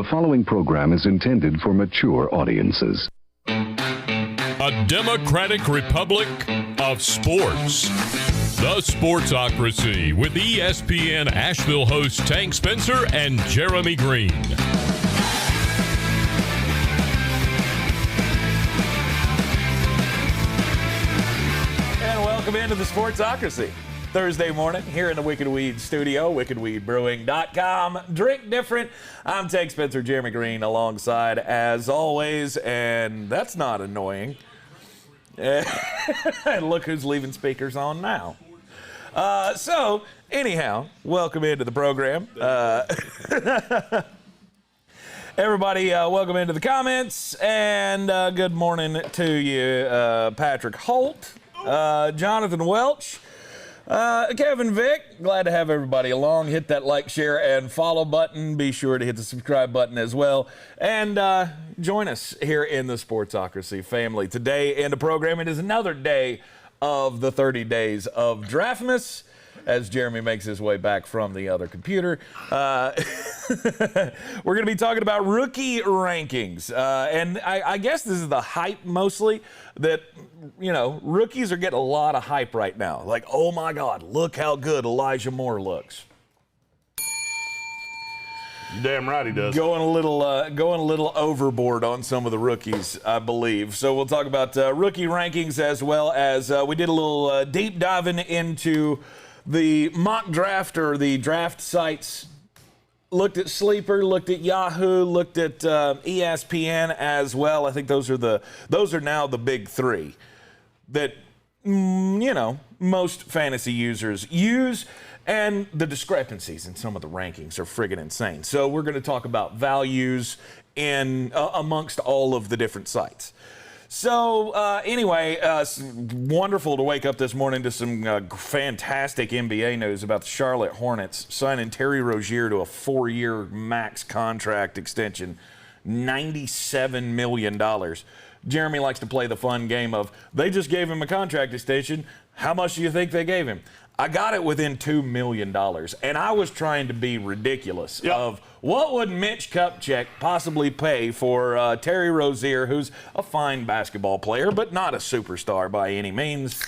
The following program is intended for mature audiences. A democratic republic of sports. The Sportsocracy with ESPN Asheville hosts Tank Spencer and Jeremy Greene. And welcome into the Sportsocracy. Thursday morning here in the Wicked Weed studio, wickedweedbrewing.com. Drink different. I'm Tank Spencer, Jeremy Greene, alongside as always, and that's not annoying. And look who's leaving speakers on now. So, anyhow, welcome into the program. Everybody, welcome into the comments, and good morning to you, Patrick Holt, Jonathan Welch, Kevin Vick. Glad to have everybody along. Hit that like, share, and follow button. Be sure to hit the subscribe button as well. And join us here in the Sportsocracy family. Today in the program, it is another day of the 30 days of Draftmas, as Jeremy makes his way back from the other computer. We're going to be talking about rookie rankings. And I guess this is the hype mostly that, you know, rookies are getting a lot of hype right now. Like, oh my God, look how good Elijah Moore looks. You're damn right he does. Going a little overboard on some of the rookies, I believe. So we'll talk about rookie rankings, as well as we did a little deep diving into the mock draft or the draft sites. Looked at Sleeper, looked at Yahoo, looked at ESPN as well. I think those are now the big three that most fantasy users use. And the discrepancies in some of the rankings are friggin' insane. So we're going to talk about values in amongst all of the different sites. So anyway, wonderful to wake up this morning to some fantastic NBA news about the Charlotte Hornets signing Terry Rozier to a 4-year max contract extension, $97 million. Jeremy likes to play the fun game of, they just gave him a contract extension. How much do you think they gave him? I got it within $2 million, and I was trying to be ridiculous of what would Mitch Kupchak possibly pay for Terry Rozier, who's a fine basketball player, but not a superstar by any means.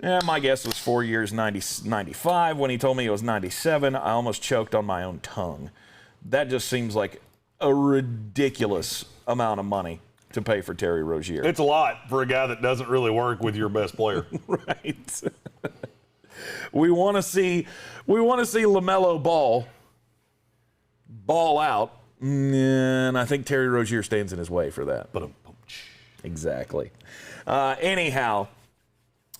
My guess was 4 years, 95. When he told me it was 97, I almost choked on my own tongue. That just seems like a ridiculous amount of money to pay for Terry Rozier. It's a lot for a guy that doesn't really work with your best player. Right. We want to see LaMelo ball out, and I think Terry Rozier stands in his way for that. Exactly. Anyhow,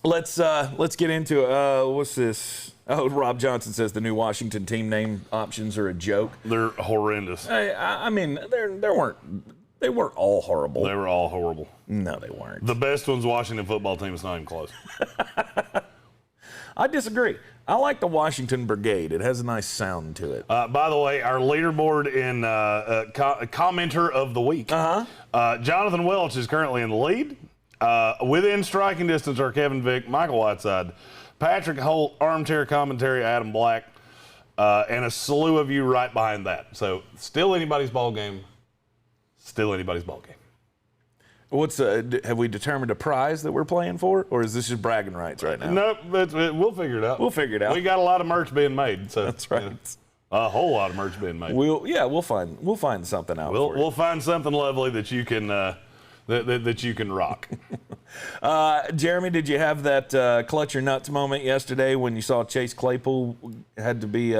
let's get into what's this? Oh, Rob Johnson says the new Washington team name options are a joke. They're horrendous. I mean, they weren't all horrible. They were all horrible. No, they weren't. The best one's Washington football team. It's not even close. I disagree. I like the Washington Brigade. It has a nice sound to it. By the way, our leaderboard in commenter of the week, Jonathan Welch is currently in the lead. Within striking distance are Kevin Vick, Michael Whiteside, Patrick Holt, armchair commentary, Adam Black, and a slew of you right behind that. So still anybody's ball game. Still anybody's ball game. Have we determined a prize that we're playing for, or is this just bragging rights right now? Nope, we'll figure it out. We'll figure it out. We got a lot of merch being made, so that's right. A whole lot of merch being made. We'll find something out. We'll find something lovely that you can that you can rock. Jeremy, did you have that clutch your nuts moment yesterday when you saw Chase Claypool had to be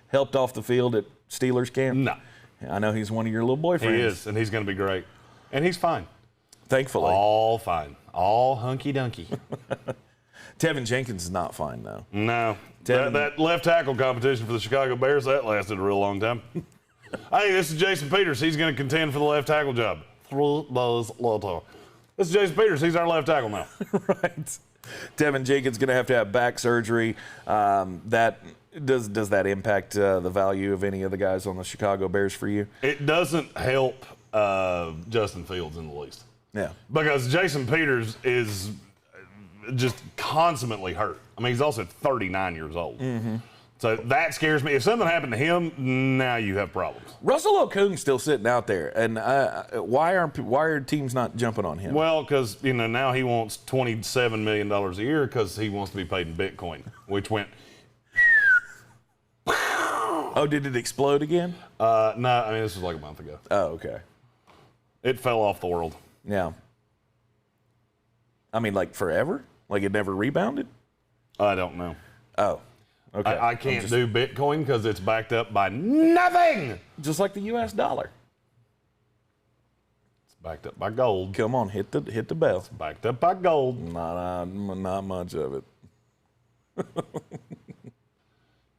helped off the field at Steelers camp? No. I know he's one of your little boyfriends. He is, and he's going to be great, and he's fine. Thankfully. All fine. All hunky-dunky. Tevin Jenkins is not fine, though. No. That left tackle competition for the Chicago Bears, that lasted a real long time. Hey, this is Jason Peters. He's going to contend for the left tackle job. This is Jason Peters. He's our left tackle now. Right. Tevin Jenkins going to have back surgery. Does that impact the value of any of the guys on the Chicago Bears for you? It doesn't help Justin Fields in the least. Yeah. Because Jason Peters is just consummately hurt. I mean, he's also 39 years old. Mm-hmm. So that scares me. If something happened to him, now you have problems. Russell Okung's still sitting out there, and why are teams not jumping on him? Well, because now he wants $27 million a year because he wants to be paid in Bitcoin, which went. Oh, did it explode again? No, I mean this was like a month ago. Oh, okay. It fell off the world. Yeah. I mean, like forever? Like it never rebounded? I don't know. Oh. Okay. I can't do Bitcoin because it's backed up by nothing. Just like the U.S. dollar. It's backed up by gold. Come on, hit the bell. It's backed up by gold. Not much of it.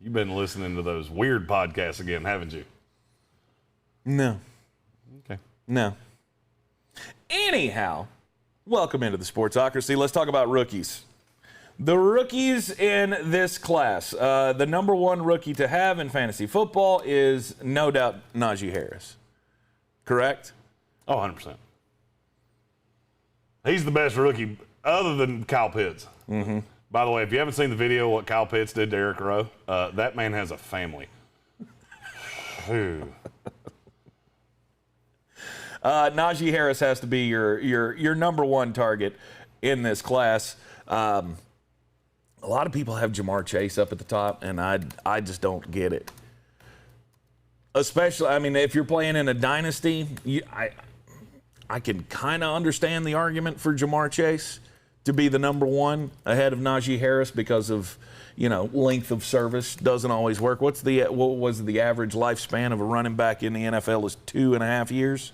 You've been listening to those weird podcasts again, haven't you? No. Okay. No. Anyhow, welcome into the Sportsocracy. Let's talk about rookies. The rookies in this class. The number one rookie to have in fantasy football is no doubt Najee Harris. Correct? Oh, 100%. He's the best rookie other than Kyle Pitts. Mm-hmm. By the way, if you haven't seen the video what Kyle Pitts did to Eric Rowe, that man has a family. Najee Harris has to be your number one target in this class. A lot of people have Jamar Chase up at the top, and I just don't get it. Especially, I mean, if you're playing in a dynasty, I can kind of understand the argument for Jamar Chase to be the number one ahead of Najee Harris because of, length of service doesn't always work. What was the average lifespan of a running back in the NFL is 2.5 years?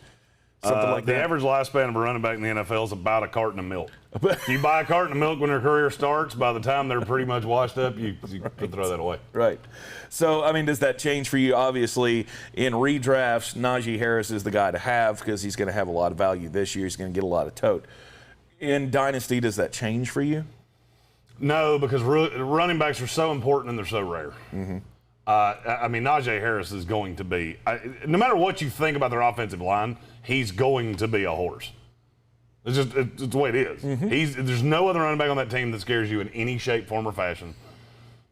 Something like that. The average lifespan of a running back in the NFL is about a carton of milk. If you buy a carton of milk when their career starts, by the time they're pretty much washed up, you can throw that away. Right. So, I mean, does that change for you? Obviously, in redrafts, Najee Harris is the guy to have because he's going to have a lot of value this year. He's going to get a lot of tote. In Dynasty, does that change for you? No, because running backs are so important and they're so rare. Mm-hmm. I mean, Najee Harris is going to be, no matter what you think about their offensive line, he's going to be a horse. It's the way it is. Mm-hmm. There's no other running back on that team that scares you in any shape, form, or fashion.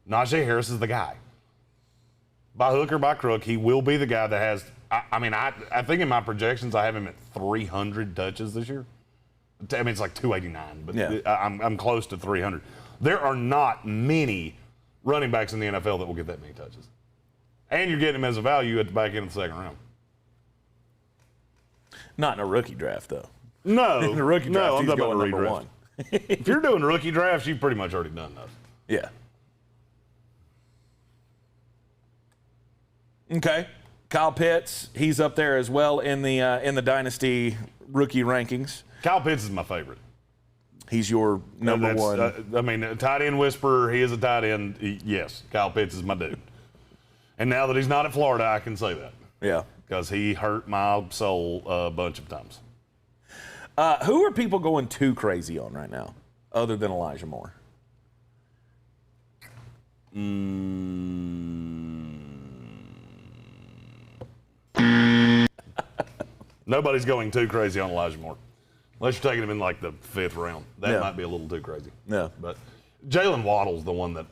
Najee Harris is the guy. By hook or by crook, he will be the guy that has, I think in my projections, I have him at 300 touches this year. I mean, it's like 289, but yeah. I'm close to 300. There are not many running backs in the NFL that will get that many touches. And you're getting him as a value at the back end of the second round. Not in a rookie draft, though. No. In a rookie draft, he's going number one. If you're doing rookie drafts, you've pretty much already done those. Yeah. Okay. Kyle Pitts, he's up there as well in the Dynasty rookie rankings. Kyle Pitts is my favorite. He's your number one. A tight end whisperer. He is a tight end. Yes, Kyle Pitts is my dude. And now that he's not at Florida, I can say that. Yeah. Because he hurt my soul a bunch of times. Who are people going too crazy on right now, other than Elijah Moore? Nobody's going too crazy on Elijah Moore. Unless you're taking him in like the 5th round. That might be a little too crazy. Yeah. But Jalen Waddle's the one that,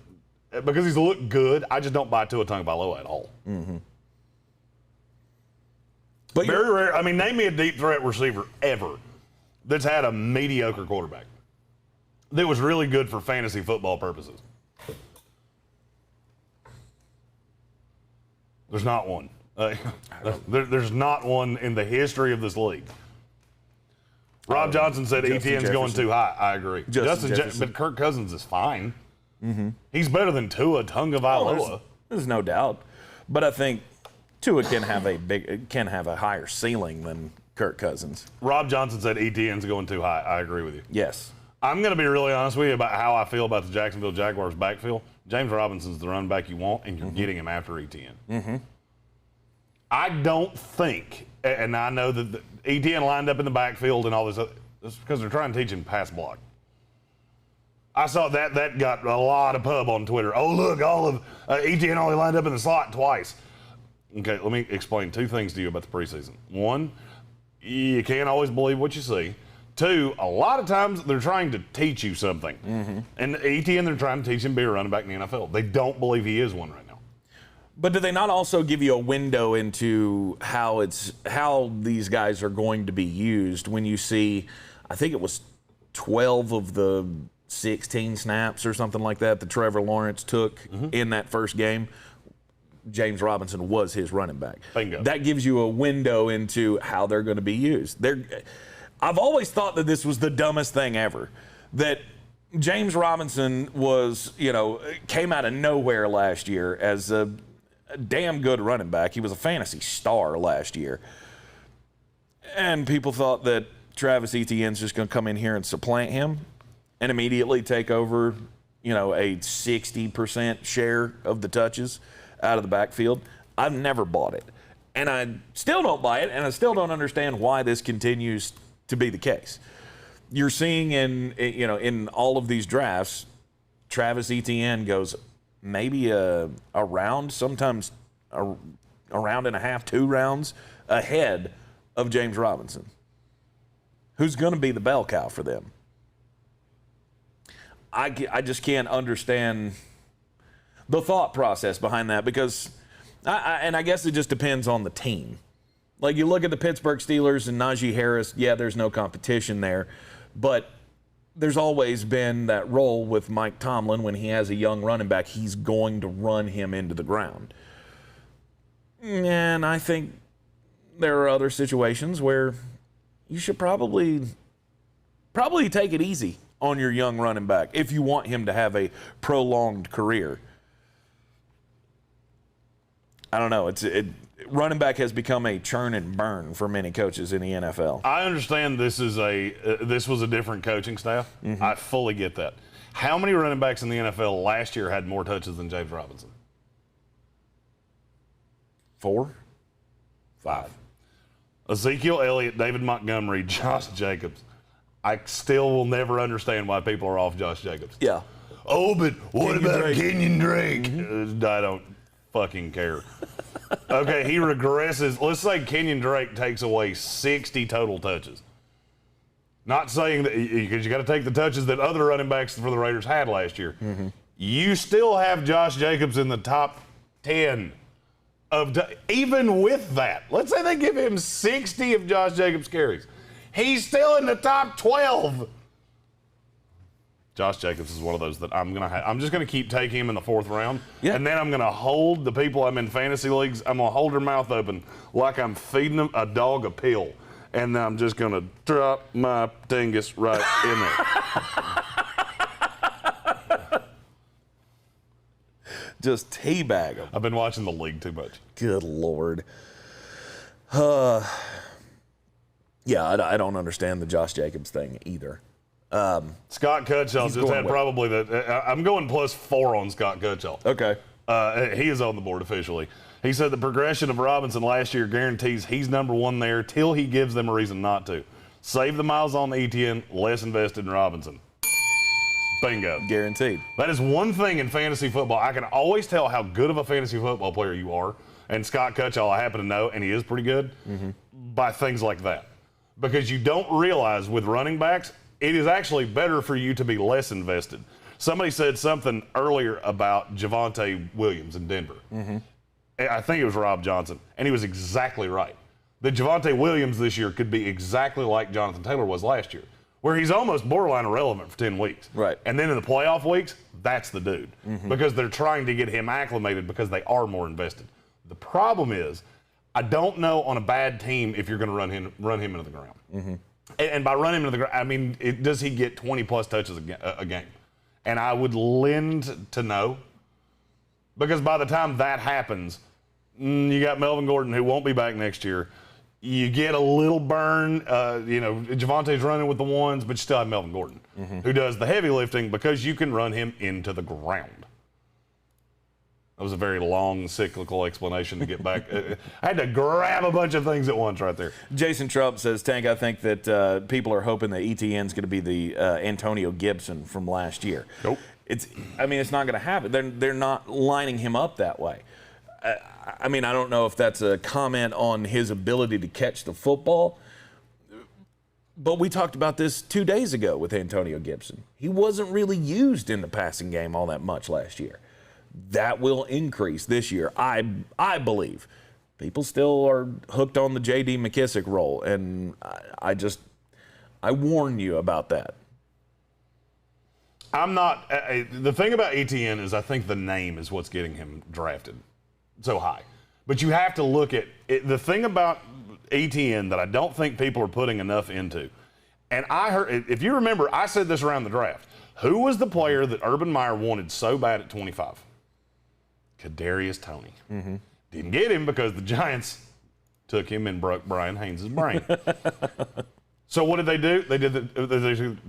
because he's looked good, I just don't buy Tua Tagovailoa at all. Mm-hmm. But very rare. I mean, name me a deep threat receiver ever that's had a mediocre quarterback that was really good for fantasy football purposes. There's not one. There's not one in the history of this league. Rob Johnson said ETN's going too high. I agree. But Kirk Cousins is fine. Mm-hmm. He's better than Tua Tagovailoa. There's no doubt. But I think Tua can have a higher ceiling than Kirk Cousins. Rob Johnson said ETN's going too high. I agree with you. Yes. I'm going to be really honest with you about how I feel about the Jacksonville Jaguars backfield. James Robinson's the running back you want, and you're getting him after ETN. Mm-hmm. I don't think, and I know that ETN lined up in the backfield and all this, it's because they're trying to teach him pass block. I saw that got a lot of pub on Twitter. Oh, look, all of ETN only lined up in the slot twice. Okay, let me explain 2 things to you about the preseason. 1, you can't always believe what you see. 2, a lot of times they're trying to teach you something. Mm-hmm. And ETN, they're trying to teach him to be a running back in the NFL. They don't believe he is one right now. But do they not also give you a window into how these guys are going to be used when you see, I think it was 12 of the 16 snaps or something like that Trevor Lawrence took in that first game? James Robinson was his running back. Bingo. That gives you a window into how they're going to be used. I've always thought that this was the dumbest thing ever, that James Robinson came out of nowhere last year as a damn good running back. He was a fantasy star last year. And people thought that Travis Etienne's just going to come in here and supplant him and immediately take over, a 60% share of the touches out of the backfield. I've never bought it. And I still don't buy it, and I still don't understand why this continues to be the case. You're seeing in all of these drafts, Travis Etienne goes maybe a round, sometimes a round and a half, 2 rounds ahead of James Robinson. Who's going to be the bell cow for them? I just can't understand the thought process behind that, because I guess it just depends on the team. Like, you look at the Pittsburgh Steelers and Najee Harris, there's no competition there, but there's always been that role with Mike Tomlin. When he has a young running back, he's going to run him into the ground. And I think there are other situations where you should probably take it easy on your young running back if you want him to have a prolonged career. I don't know. Running back has become a churn and burn for many coaches in the NFL. I understand this was a different coaching staff. I fully get that. How many running backs in the NFL last year had more touches than James Robinson? 4? 5. Ezekiel Elliott, David Montgomery, Josh Jacobs. I still will never understand why people are off Josh Jacobs. Yeah. Oh, but what about Kenyon Drake? I don't fucking care. Okay, he regresses. Let's say Kenyon Drake takes away 60 total touches. Not saying that, because you got to take the touches that other running backs for the Raiders had last year. You still have Josh Jacobs in the top 10 even with that. Let's say they give him 60 of Josh Jacobs carries. He's still in the top 12. Josh Jacobs is one of those that I'm just gonna keep taking him in the 4th round, and then I'm gonna hold the people I'm in fantasy leagues. I'm gonna hold their mouth open like I'm feeding them a dog a pill, and I'm just gonna drop my dingus right in there. Just teabag them. I've been watching the league too much. Good Lord. Yeah, I don't understand the Josh Jacobs thing either. Scott Cutshall just had probably I'm going +4 on Scott Cutshall. Okay. He is on the board officially. He said the progression of Robinson last year guarantees he's number 1 there till he gives them a reason not to. Save the miles on Etienne, less invested in Robinson. Bingo. Guaranteed. That is one thing in fantasy football. I can always tell how good of a fantasy football player you are. And Scott Cutshall, I happen to know, and he is pretty good, by things like that. Because you don't realize with running backs, it is actually better for you to be less invested. Somebody said something earlier about Javonte Williams in Denver. I think it was Rob Johnson, and he was exactly right. That Javonte Williams this year could be exactly like Jonathan Taylor was last year, where he's almost borderline irrelevant for 10 weeks. Right. And then in the playoff weeks, that's the dude. Because they're trying to get him acclimated because they are more invested. The problem is, I don't know on a bad team if you're going to run him into the ground. And by run him into the ground, I mean, does he get 20-plus touches a game? And I would lend to no. Because by the time that happens, you got Melvin Gordon, who won't be back next year. You get a little burn. Javonte's running with the ones, but you still have Melvin Gordon, who does the heavy lifting because you can run him into the ground. That was a very long, cyclical explanation to get back. I had to grab a bunch of things at once right there. Jason Trump says, Tank, I think that people are hoping that ETN's going to be the Antonio Gibson from last year. Nope. It's not going to happen. They're not lining him up that way. I don't know if that's a comment on his ability to catch the football, but we talked about this 2 days ago with Antonio Gibson. He wasn't really used in the passing game all that much last year. that will increase this year. I believe. People still are hooked on the J.D. McKissick role, and I warn you about that. I'm not. The thing about ETN is I think the name is what's getting him drafted so high. But you have to look at it. The thing about ETN that I don't think people are putting enough into, and I heard, if you remember, I said this around the draft. Who was the player that Urban Meyer wanted so bad at 25? Kadarius Toney. Mm-hmm. Didn't get him because the Giants took him and broke Brian Haynes' brain. So what did they do? They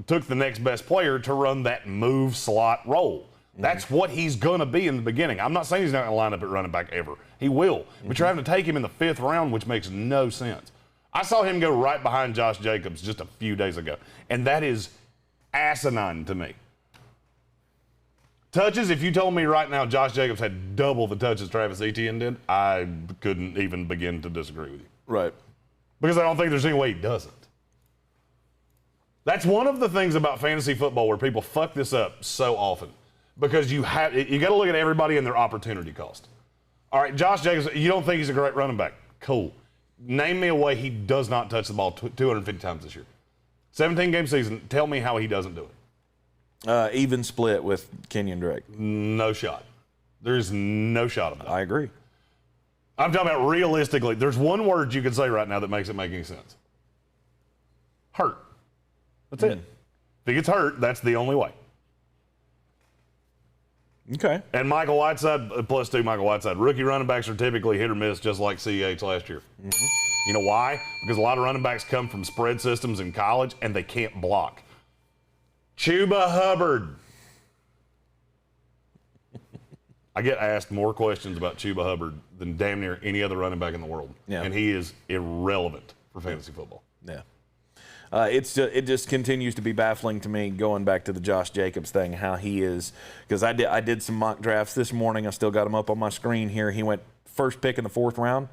took the next best player to run that move slot role. Mm-hmm. That's what he's going to be in the beginning. I'm not saying he's not going to line up at running back ever. He will. Mm-hmm. But you're having to take him in the 5th round, which makes no sense. I saw him go right behind Josh Jacobs just a few days ago, and that is asinine to me. Touches, if you told me right now Josh Jacobs had double the touches Travis Etienne did, I couldn't even begin to disagree with you. Right. Because I don't think there's any way he doesn't. That's one of the things about fantasy football where people fuck this up so often. Because you got to look at everybody and their opportunity cost. All right, Josh Jacobs, you don't think he's a great running back. Cool. Name me a way he does not touch the ball 250 times this year. 17-game season, tell me how he doesn't do it. Even split with Kenyon Drake. No shot. There's no shot of that. I agree. I'm talking about realistically. There's one word you can say right now that makes it make any sense. Hurt. That's it. If he gets hurt, that's the only way. Okay. And Michael Whiteside, +2 Michael Whiteside. Rookie running backs are typically hit or miss, just like CEH last year. Mm-hmm. You know why? Because a lot of running backs come from spread systems in college, and they can't block. Chuba Hubbard. I get asked more questions about Chuba Hubbard than damn near any other running back in the world. Yeah. And he is irrelevant for fantasy football. Yeah. It just continues to be baffling to me, going back to the Josh Jacobs thing, how he is, because I did some mock drafts this morning. I still got him up on my screen here. He went first pick in the 4th round.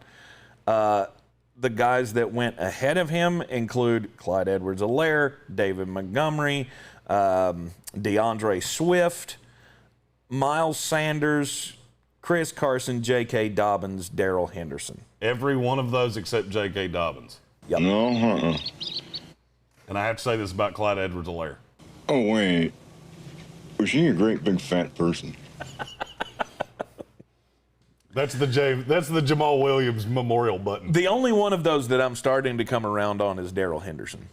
The guys that went ahead of him include Clyde Edwards-Helaire, David Montgomery, DeAndre Swift, Miles Sanders, Chris Carson, J.K. Dobbins, Darrell Henderson. Every one of those except J.K. Dobbins. Yep. No, And I have to say this about Clyde Edwards-Helaire. Oh, wait. Was she a great big fat person? That's the Jamal Williams memorial button. The only one of those that I'm starting to come around on is Darrell Henderson.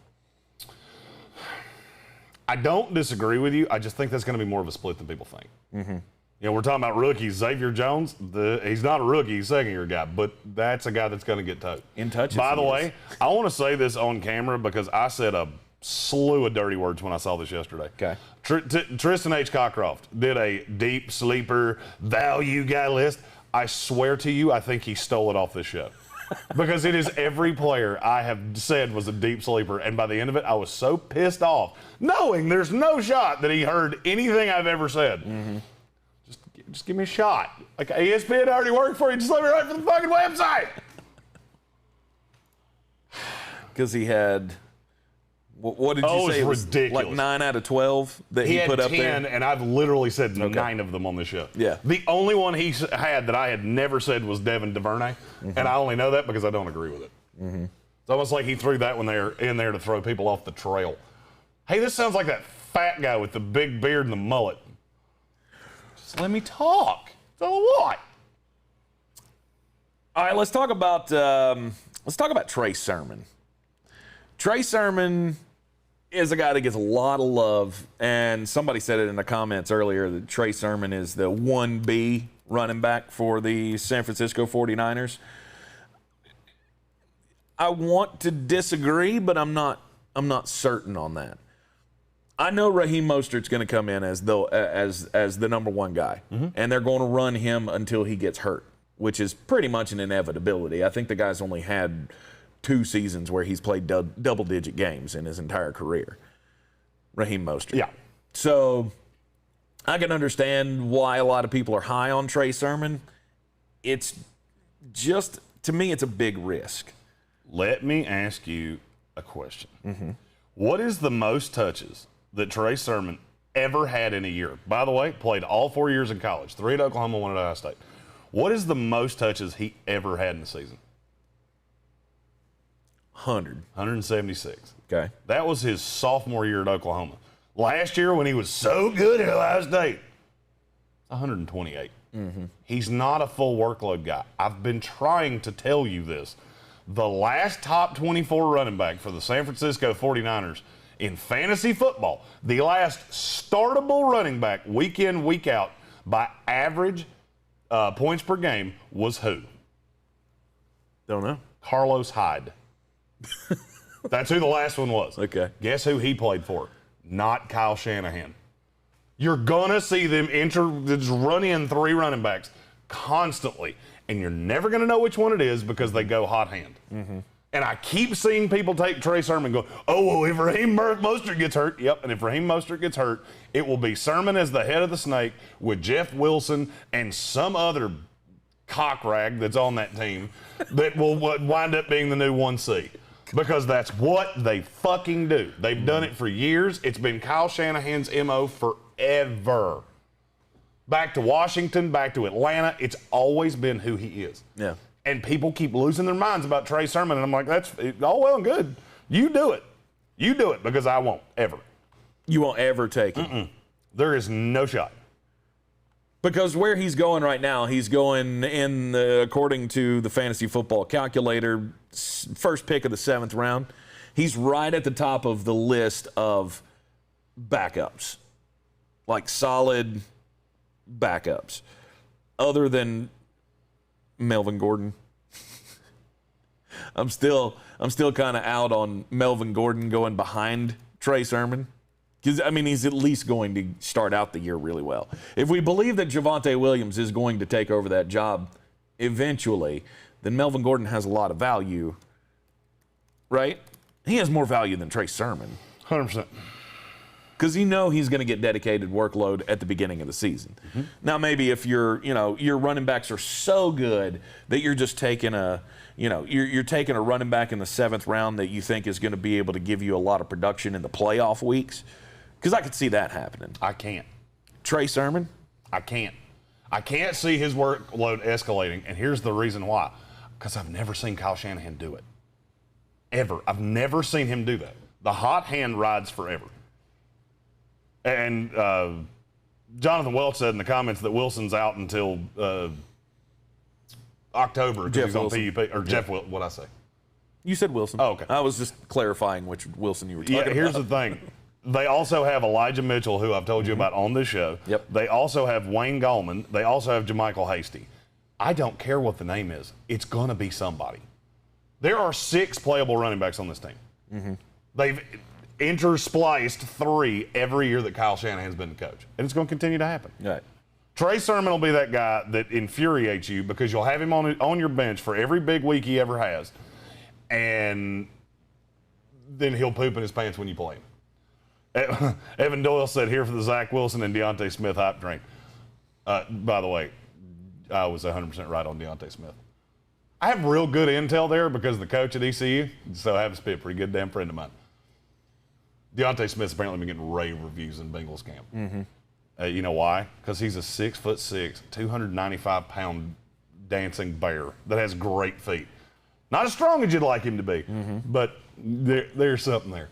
I don't disagree with you. I just think that's going to be more of a split than people think. Mm-hmm. You know, we're talking about rookies. Xavier Jones, he's not a rookie, he's a second-year guy, but that's a guy that's going to get touched. In touch. By the way, I want to say this on camera because I said a slew of dirty words when I saw this yesterday. Okay. Tristan H. Cockcroft did a deep sleeper value guy list. I swear to you, I think he stole it off this show. Because it is every player I have said was a deep sleeper, and by the end of it, I was so pissed off, knowing there's no shot that he heard anything I've ever said. Mm-hmm. Just give me a shot. Like, ESPN already worked for you. Just let me write for the fucking website. Because he had, what did you say? It was ridiculous. Like 9 out of 12 that he put up there? He had 10, and I've literally said 9 of them on this show. Yeah. The only one he had that I had never said was Devin DuVernay, and I only know that because I don't agree with it. Mm-hmm. It's almost like he threw that one there in there to throw people off the trail. Hey, this sounds like that fat guy with the big beard and the mullet. Just let me talk. So what? All right, let's talk about Trey Sermon. Trey Sermon is a guy that gets a lot of love, and somebody said it in the comments earlier that Trey Sermon is the 1B running back for the San Francisco 49ers. I want to disagree, but I'm not certain on that. I know Raheem Mostert's going to come in as the number 1 guy, and they're going to run him until he gets hurt, which is pretty much an inevitability. I think the guy's only had 2 seasons where he's played double-digit games in his entire career. Raheem Mostert. Yeah. So I can understand why a lot of people are high on Trey Sermon. It's just, to me, it's a big risk. Let me ask you a question. Mm-hmm. What is the most touches that Trey Sermon ever had in a year. By the way, played all 4 years in college. 3 at Oklahoma, 1 at Ohio State. What is the most touches he ever had in the season? 176. Okay. That was his sophomore year at Oklahoma. Last year when he was so good at Ohio State, 128. He's not a full workload guy. I've been trying to tell you this. The last top 24 running back for the San Francisco 49ers in fantasy football, the last startable running back week in, week out by average points per game was who? Don't know. Carlos Hyde. That's who the last one was. Okay. Guess who he played for? Not Kyle Shanahan. You're going to see them just run in 3 running backs constantly, and you're never going to know which one it is because they go hot hand. And I keep seeing people take Trey Sermon and go, oh, well, if Raheem Mostert gets hurt, yep, and if Raheem Mostert gets hurt, it will be Sermon as the head of the snake with Jeff Wilson and some other cock rag that's on that team that will wind up being the new 1C. Because that's what they fucking do. They've done it for years. It's been Kyle Shanahan's MO forever. Back to Washington, back to Atlanta, it's always been who he is. Yeah. And people keep losing their minds about Trey Sermon, and I'm like, that's all well and good. You do it. You do it, because I won't, ever. You won't ever take him. There is no shot. Because where he's going right now, he's going in, according to the fantasy football calculator, first pick of the 7th round. He's right at the top of the list of backups, like solid backups, other than Melvin Gordon. I'm still kind of out on Melvin Gordon going behind Trey Sermon. Because, I mean, he's at least going to start out the year really well. If we believe that Javonte Williams is going to take over that job eventually, then Melvin Gordon has a lot of value, right? He has more value than Trey Sermon. 100%. Because you know he's going to get dedicated workload at the beginning of the season. Now, maybe if your running backs are so good that you're just taking you're taking a running back in the 7th round that you think is going to be able to give you a lot of production in the playoff weeks. Because I could see that happening. I can't. Trey Sermon? I can't. I can't see his workload escalating, and here's the reason why. Because I've never seen Kyle Shanahan do it. Ever. I've never seen him do that. The hot hand rides forever. And Jonathan Welch said in the comments that Wilson's out until October because he's on PUP. Or Jeff, what'd I say? You said Wilson. Oh, okay. I was just clarifying which Wilson you were talking about. Here's the thing. They also have Elijah Mitchell, who I've told you about on this show. Yep. They also have Wayne Gallman. They also have JaMychal Hasty. I don't care what the name is. It's going to be somebody. There are 6 playable running backs on this team. They've interspliced 3 every year that Kyle Shanahan's been the coach. And it's going to continue to happen. Right. Trey Sermon will be that guy that infuriates you because you'll have him on your bench for every big week he ever has. And then he'll poop in his pants when you play him. Evan Doyle said here for the Zach Wilson and Deontay Smith hype train. By the way, I was 100% right on Deontay Smith. I have real good intel there because the coach at ECU, so happens to be a pretty good damn friend of mine. Deontay Smith's apparently been getting rave reviews in Bengals camp. You know why? Because he's a 6'6", 295-pound dancing bear that has great feet. Not as strong as you'd like him to be, but there's something there.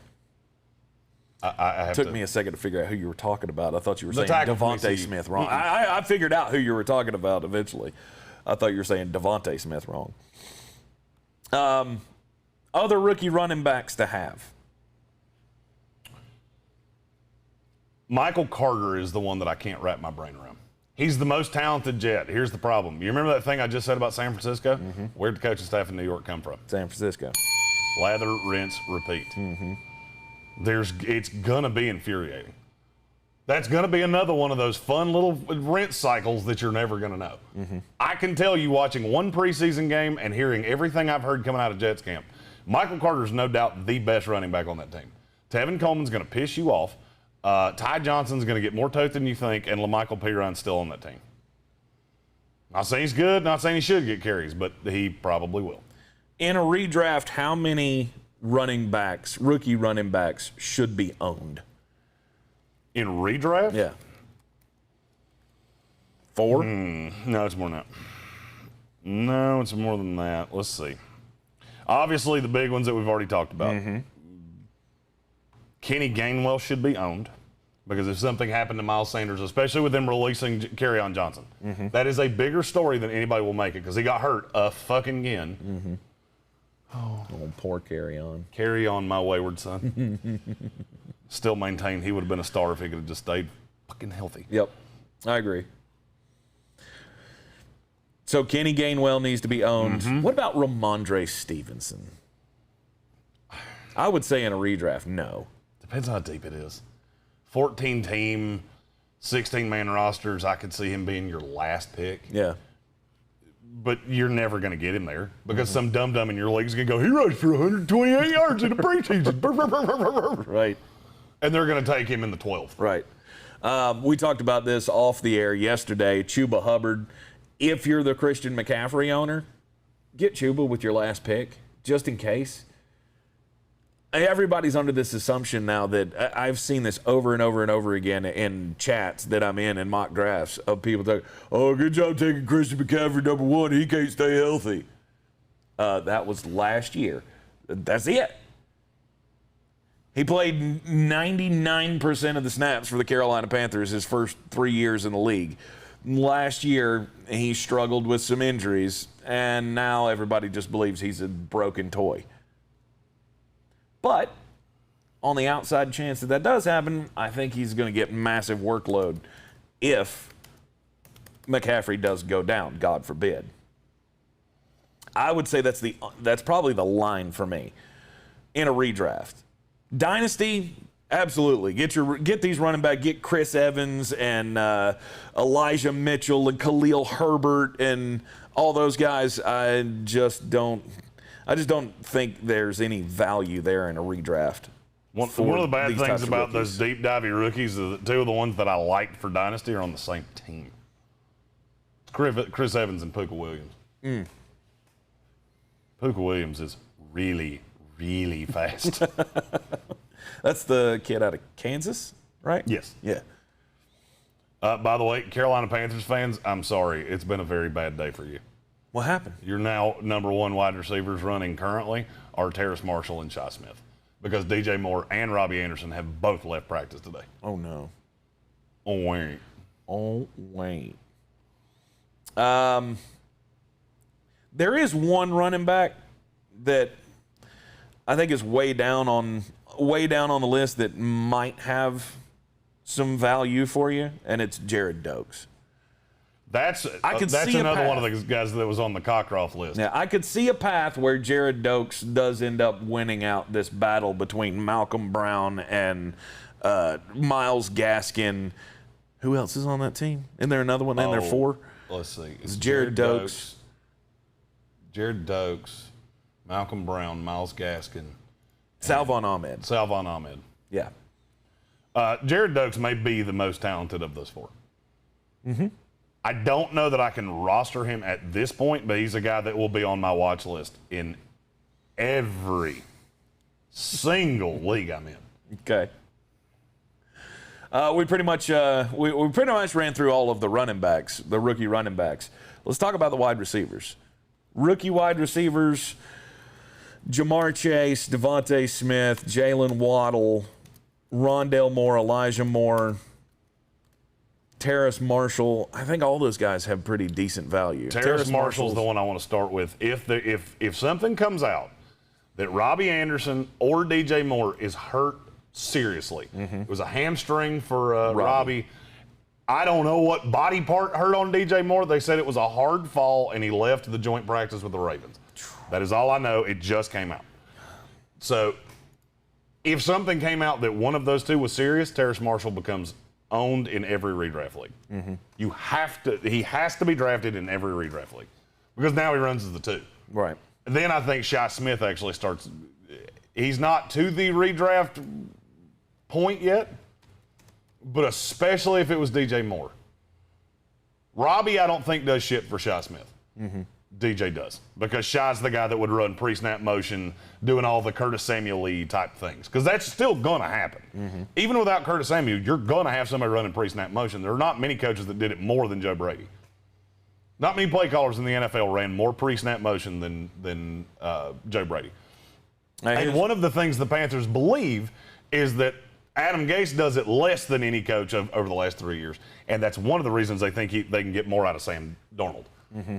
It took me a second to figure out who you were talking about. I thought you were saying Devontae Smith wrong. I figured out who you were talking about eventually. I thought you were saying Devontae Smith wrong. Other rookie running backs to have. Michael Carter is the one that I can't wrap my brain around. He's the most talented Jet. Here's the problem. You remember that thing I just said about San Francisco? Where'd the coaching staff in New York come from? San Francisco. Lather, rinse, repeat. It's going to be infuriating. That's going to be another one of those fun little rinse cycles that you're never going to know. I can tell you watching one preseason game and hearing everything I've heard coming out of Jets camp, Michael Carter's no doubt the best running back on that team. Tevin Coleman's going to piss you off. Ty Johnson's going to get more tote than you think, and LaMichael Piron's still on that team. Not saying he's good, not saying he should get carries, but he probably will. In a redraft, how many running backs, rookie running backs, should be owned? In redraft? Yeah. 4? No, it's more than that. No, it's more than that. Let's see. Obviously, the big ones that we've already talked about. Kenny Gainwell should be owned because if something happened to Miles Sanders, especially with them releasing Kerryon Johnson, that is a bigger story than anybody will make it because he got hurt fucking again. Oh, poor Kerryon. Carry on, my wayward son. Still maintain he would have been a star if he could have just stayed fucking healthy. Yep, I agree. So Kenny Gainwell needs to be owned. What about Romandre Stevenson? I would say in a redraft, no. Depends on how deep it is. 14-team, 16-man rosters, I could see him being your last pick. Yeah. But you're never going to get him there because some dum-dum in your league is going to go, he rushed for 128 yards in the preseason. Right. And they're going to take him in the 12th. Right. We talked about this off the air yesterday. Chuba Hubbard. If you're the Christian McCaffrey owner, get Chuba with your last pick, just in case. Everybody's under this assumption now that I've seen this over and over and over again in chats that I'm in mock drafts of people talking, oh, good job taking Christian McCaffrey number 1. He can't stay healthy. That was last year. That's it. He played 99% of the snaps for the Carolina Panthers his first 3 years in the league. Last year, he struggled with some injuries, and now everybody just believes he's a broken toy. But on the outside chance that does happen, I think he's going to get massive workload if McCaffrey does go down, God forbid. I would say that's probably the line for me in a redraft. Dynasty, absolutely. Get these running back. Get Chris Evans and Elijah Mitchell and Khalil Herbert and all those guys. I just don't think there's any value there in a redraft. One of the bad things about those deep divey rookies is that 2 of the ones that I liked for Dynasty are on the same team. Chris Evans and Puka Williams. Puka Williams is really, really fast. That's the kid out of Kansas, right? Yes. Yeah. By the way, Carolina Panthers fans, I'm sorry. It's been a very bad day for you. What happened? Your now number 1 wide receivers running currently are Terrace Marshall and Shi Smith because DJ Moore and Robbie Anderson have both left practice today. Oh, no. Oh, wait. Oh, wait. There is one running back that I think is way down on the list that might have some value for you, and it's Jared Dokes. That's another one of the guys that was on the Cockcroft list. Yeah, I could see a path where Jared Dokes does end up winning out this battle between Malcolm Brown and Myles Gaskin. Who else is on that team? Isn't there another one? Isn't there 4? Let's see. It's Jared Dokes. Jared Dokes, Malcolm Brown, Myles Gaskin. Salvon Ahmed. Salvon Ahmed. Yeah. Jared Dokes may be the most talented of those 4. I don't know that I can roster him at this point, but he's a guy that will be on my watch list in every single league I'm in. Okay. We pretty much ran through all of the running backs, the rookie running backs. Let's talk about the wide receivers. Rookie wide receivers: Jamar Chase, Deontay Smith, Jalen Waddle, Rondale Moore, Elijah Moore, Terrace Marshall. I think all those guys have pretty decent value. Terrace Marshall's the one I want to start with. If something comes out that Robbie Anderson or DJ Moore is hurt seriously, it was a hamstring for Robbie. I don't know what body part hurt on DJ Moore. They said it was a hard fall and he left the joint practice with the Ravens. That is all I know. It just came out. So if something came out that one of those 2 was serious, Terrace Marshall becomes owned in every redraft league. He has to be drafted in every redraft league because now he runs as the 2. Right. And then I think Shi Smith actually starts. He's not to the redraft point yet, but especially if it was DJ Moore. Robbie, I don't think does shit for Shi Smith. DJ does, because Shy's the guy that would run pre-snap motion, doing all the Curtis Samuel-y type things, because that's still going to happen. Even without Curtis Samuel, you're going to have somebody running pre-snap motion. There are not many coaches that did it more than Joe Brady. Not many play callers in the NFL ran more pre-snap motion than Joe Brady. And one of the things the Panthers believe is that Adam Gase does it less than any coach over the last 3 years, and that's one of the reasons they think they can get more out of Sam Darnold.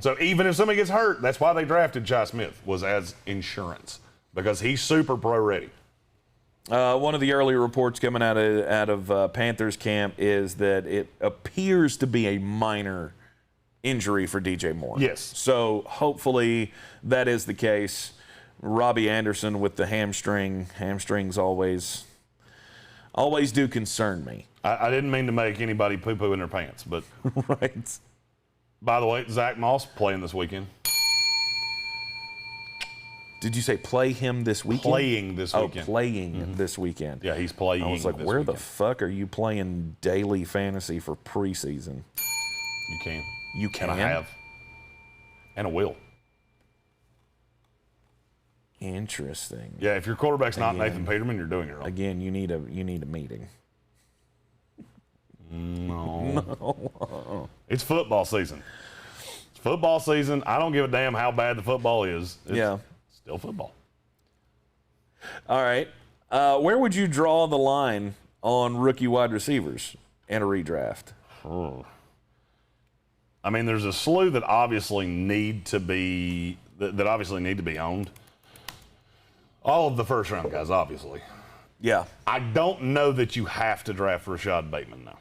So even if somebody gets hurt, that's why they drafted Trey Smith, was as insurance, because he's super pro ready. One of the earlier reports coming out of Panthers camp is that it appears to be a minor injury for DJ Moore. Yes. So hopefully that is the case. Robbie Anderson with the hamstring. Hamstrings always do concern me. I didn't mean to make anybody poo-poo in their pants, but Right. by the way, Zach Moss playing this weekend. Did you say play him this weekend? Playing this weekend. Oh, playing this weekend. Yeah, he's playing. I was like, this where weekend. the fuck are you playing daily fantasy for preseason? You can. You can? And I have. And I will. Interesting. Yeah, if your quarterback's not Again. Nathan Peterman, you're doing it wrong. Again, you need a meeting. No. It's football season. It's football season. I don't give a damn how bad the football is. It's still football. All right. Where would you draw the line on rookie wide receivers in a redraft? I mean, there's a slew that obviously need to be owned. All of the first round guys, obviously. Yeah. I don't know that you have to draft Rashad Bateman now.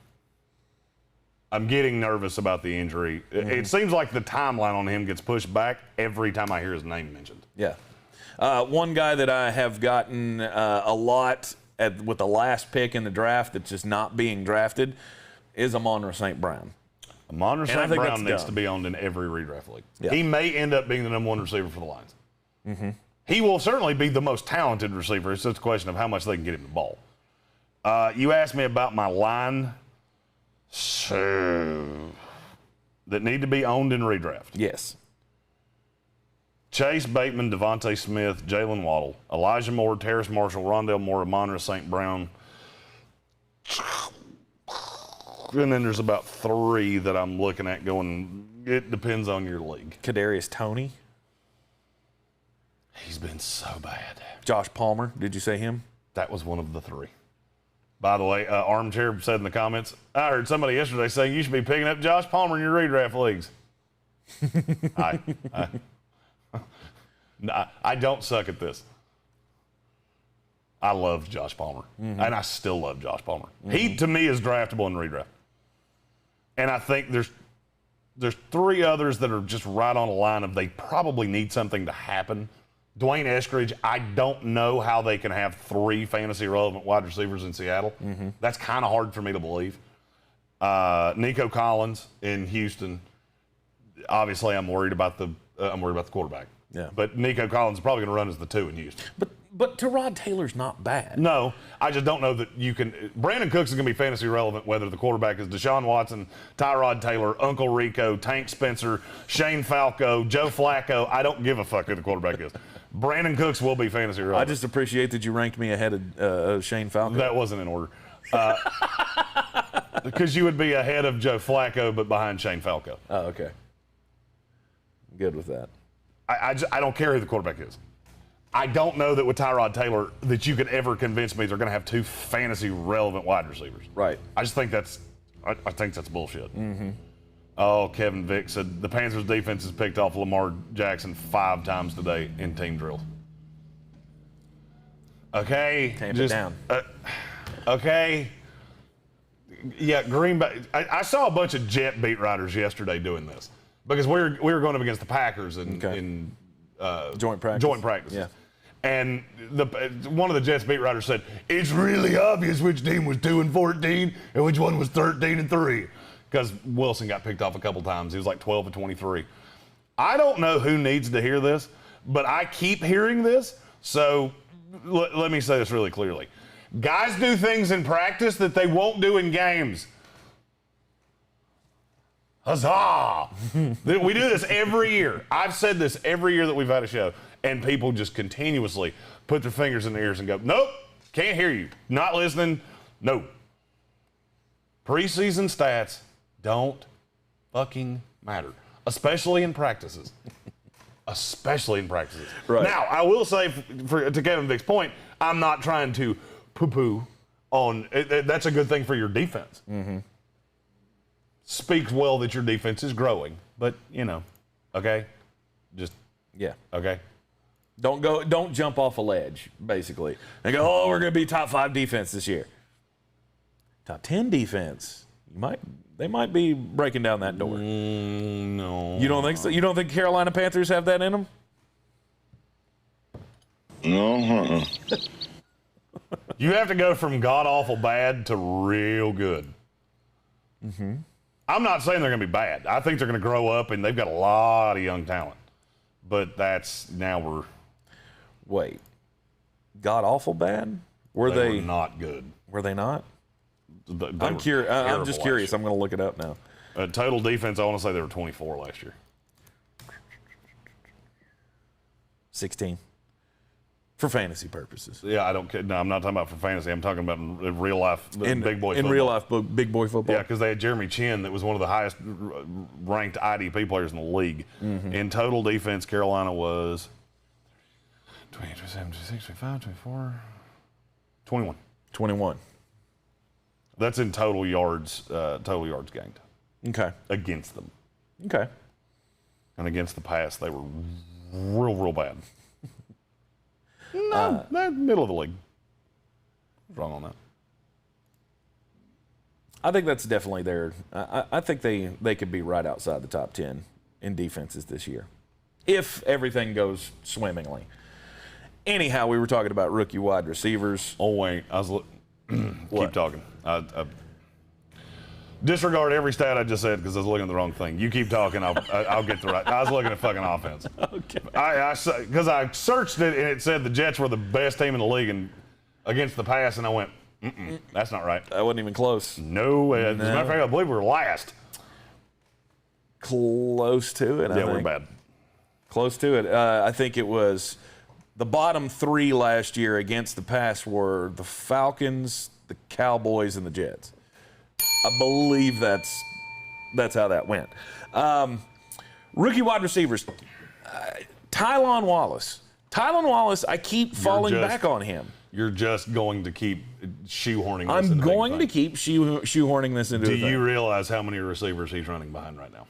I'm getting nervous about the injury. It seems like the timeline on him gets pushed back every time I hear his name mentioned. Yeah. One guy that I have gotten a lot with the last pick in the draft that's just not being drafted is Amon-Ra St. Brown. Amon-Ra And I St. think Brown that's needs dumb. to be owned in every redraft league. Yeah. He may end up being the number one receiver for the Lions. He will certainly be the most talented receiver. It's just a question of how much they can get him the ball. You asked me about my line that need to be owned in redraft. Yes. Chase Bateman, Deontay Smith, Jalen Waddle, Elijah Moore, Terrace Marshall, Rondale Moore, Amon-Ra St. Brown. And then there's about three that I'm looking at going, it depends on your league. Kadarius Toney. He's been so bad. Josh Palmer. Did you say him? That was one of the three. By the way, Armchair said in the comments, I heard somebody yesterday saying you should be picking up Josh Palmer in your redraft leagues. I don't suck at this. I love Josh Palmer, and I still love Josh Palmer. He, to me, is draftable in redraft. And I think there's three others that are just right on a line of they probably need something to happen. Dwayne Eskridge, I don't know how they can have three fantasy-relevant wide receivers in Seattle. That's kind of hard for me to believe. Nico Collins in Houston. Obviously, I'm worried about the quarterback. Yeah. But Nico Collins is probably going to run as the 2 in Houston. But Tyrod Taylor's not bad. No, I just don't know that you can. Brandon Cooks is going to be fantasy relevant whether the quarterback is Deshaun Watson, Tyrod Taylor, Uncle Rico, Tank Spencer, Shane Falco, Joe Flacco. I don't give a fuck who the quarterback is. Brandon Cooks will be fantasy relevant. I just appreciate that you ranked me ahead of Shane Falco. That wasn't in order. Because you would be ahead of Joe Flacco but behind Shane Falco. Oh, okay. Good with that. I don't care who the quarterback is. I don't know that with Tyrod Taylor that you could ever convince me they're going to have two fantasy relevant wide receivers. Right. I just think that's bullshit. Oh, Kevin Vick said the Panthers defense has picked off Lamar Jackson 5 times today in team drills. Okay. Tamp it down. Okay. Yeah, Green Bay. I saw a bunch of Jet beat writers yesterday doing this because we were going up against the Packers in joint practice. Joint practice. Yeah. And one of the Jets beat writers said, it's really obvious which team was 2-14 and which one was 13-3. Because Wilson got picked off a couple times. He was like 12-23. I don't know who needs to hear this, but I keep hearing this. So let me say this really clearly. Guys do things in practice that they won't do in games. Huzzah! We do this every year. I've said this every year that we've had a show, and people just continuously put their fingers in their ears and go, nope, can't hear you. Not listening. No. Preseason stats don't fucking matter, especially in practices. Especially in practices. Right. Now, I will say, to Kevin Vick's point, I'm not trying to poo-poo on that's a good thing for your defense. Mm-hmm. Speaks well that your defense is growing, but, okay? Just, yeah. Okay? Don't jump off a ledge, basically. And go, oh, we're going to be top 5 defense this year. Top 10 defense. They might be breaking down that door. No. You don't think so? You don't think Carolina Panthers have that in them? No, You have to go from god-awful bad to real good. Mm-hmm. I'm not saying they're going to be bad. I think they're going to grow up, and they've got a lot of young talent. But Wait. God-awful bad? They were not good. Were they not? I'm curious. I'm just curious. I'm going to look it up now. Total defense, I want to say they were 24 last year. 16. For fantasy purposes. Yeah, I'm not talking about for fantasy. I'm talking about in real life, big boy football. In real life, big boy football. Yeah, because they had Jeremy Chin, that was one of the highest ranked IDP players in the league. Mm-hmm. In total defense, Carolina was 22, 26, 25, 24, 21. 21. That's in total yards gained. Okay. Against them. Okay. And against the pass, they were real bad. No, middle of the league. Wrong on that. I think that's definitely there. I think they could be right outside the top 10 in defenses this year, if everything goes swimmingly. Anyhow, we were talking about rookie wide receivers. Oh, wait. Keep talking. Disregard every stat I just said because I was looking at the wrong thing. You keep talking, I'll get the right. I was looking at fucking offense. Okay. Because I searched it and it said the Jets were the best team in the league against the pass, and I went, that's not right. That wasn't even close. No, as a matter of fact, I believe we were last. Close to it. Yeah, we're bad. Close to it. I think it was the bottom 3 last year against the pass were the Falcons, the Cowboys, and the Jets. I believe that's how that went. Rookie wide receivers. Tylan Wallace. I keep falling back on him. You're just going to keep shoehorning this I'm going to keep shoehorning this into Do you realize how many receivers he's running behind right now?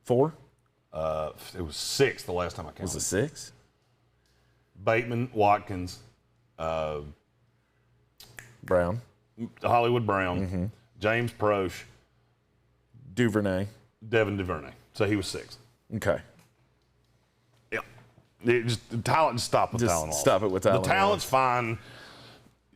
4? It was 6 the last time I counted. Was it 6? Bateman, Watkins, Brown. Hollywood Brown, James Proche, Devin Duvernay. So he was 6. Okay. Yeah. Talent, just stop with talent. Stop it with talent. The talent's fine.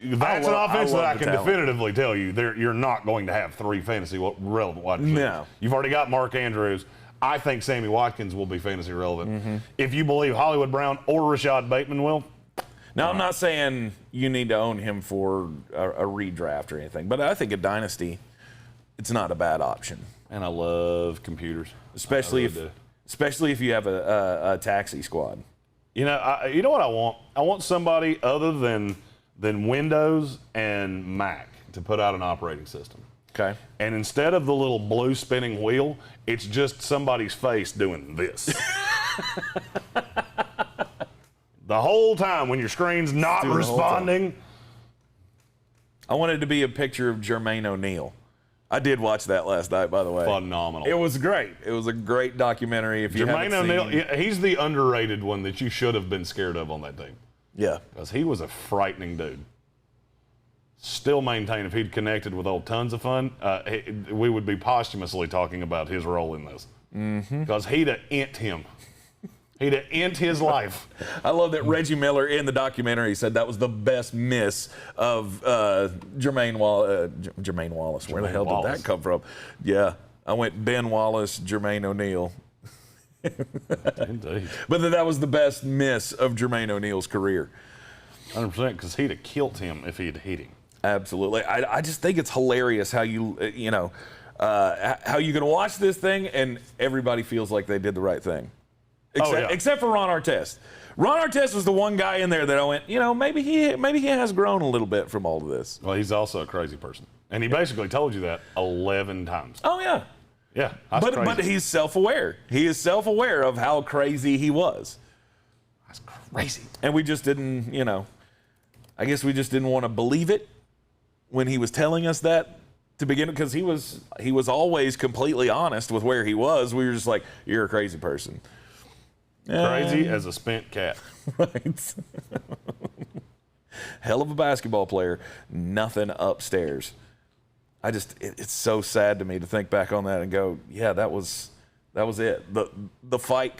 That's an offense that I can definitively tell you you're not going to have 3 fantasy relevant wide receivers. No. You've already got Mark Andrews. I think Sammy Watkins will be fantasy relevant. If you believe Hollywood Brown or Rashad Bateman will. Now, I'm not saying you need to own him for a redraft or anything, but I think a dynasty, it's not a bad option. And I love computers. Especially if you have a taxi squad. You know what I want? I want somebody other than Windows and Mac to put out an operating system. Okay. And instead of the little blue spinning wheel, it's just somebody's face doing this. The whole time when your screen's not responding. I wanted to be a picture of Jermaine O'Neal. I did watch that last night, by the way. Phenomenal. It was great. It was a great documentary. If you Jermaine haven't O'Neal, seen... he's the underrated one that you should have been scared of on that team. Yeah. Because he was a frightening dude. Still maintain if he'd connected with old Tons of Fun, we would be posthumously talking about his role in this. Because he'd have ent him. He'd have ent his life. I love that Reggie Miller in the documentary said that was the best miss of Jermaine Wallace. Where the hell did that come from? Yeah, I went Ben Wallace, Jermaine O'Neal. Indeed. But that was the best miss of Jermaine O'Neal's career. 100%, because he'd have killed him if he'd hit him. Absolutely. I just think it's hilarious how How you going to watch this thing and everybody feels like they did the right thing, except for Ron Artest. Ron Artest was the one guy in there that I went, maybe he has grown a little bit from all of this. Well, he's also a crazy person, and he basically told you that 11 times. Oh yeah, yeah. But he's self-aware. He is self-aware of how crazy he was. That's crazy. And we just didn't, I guess we just didn't want to believe it when he was telling us that to begin with, because he was always completely honest with where he was. We were just like, you're a crazy person. Crazy as a spent cat. Right. Hell of a basketball player, nothing upstairs. It's so sad to me to think back on that and go, yeah, that was it. The fight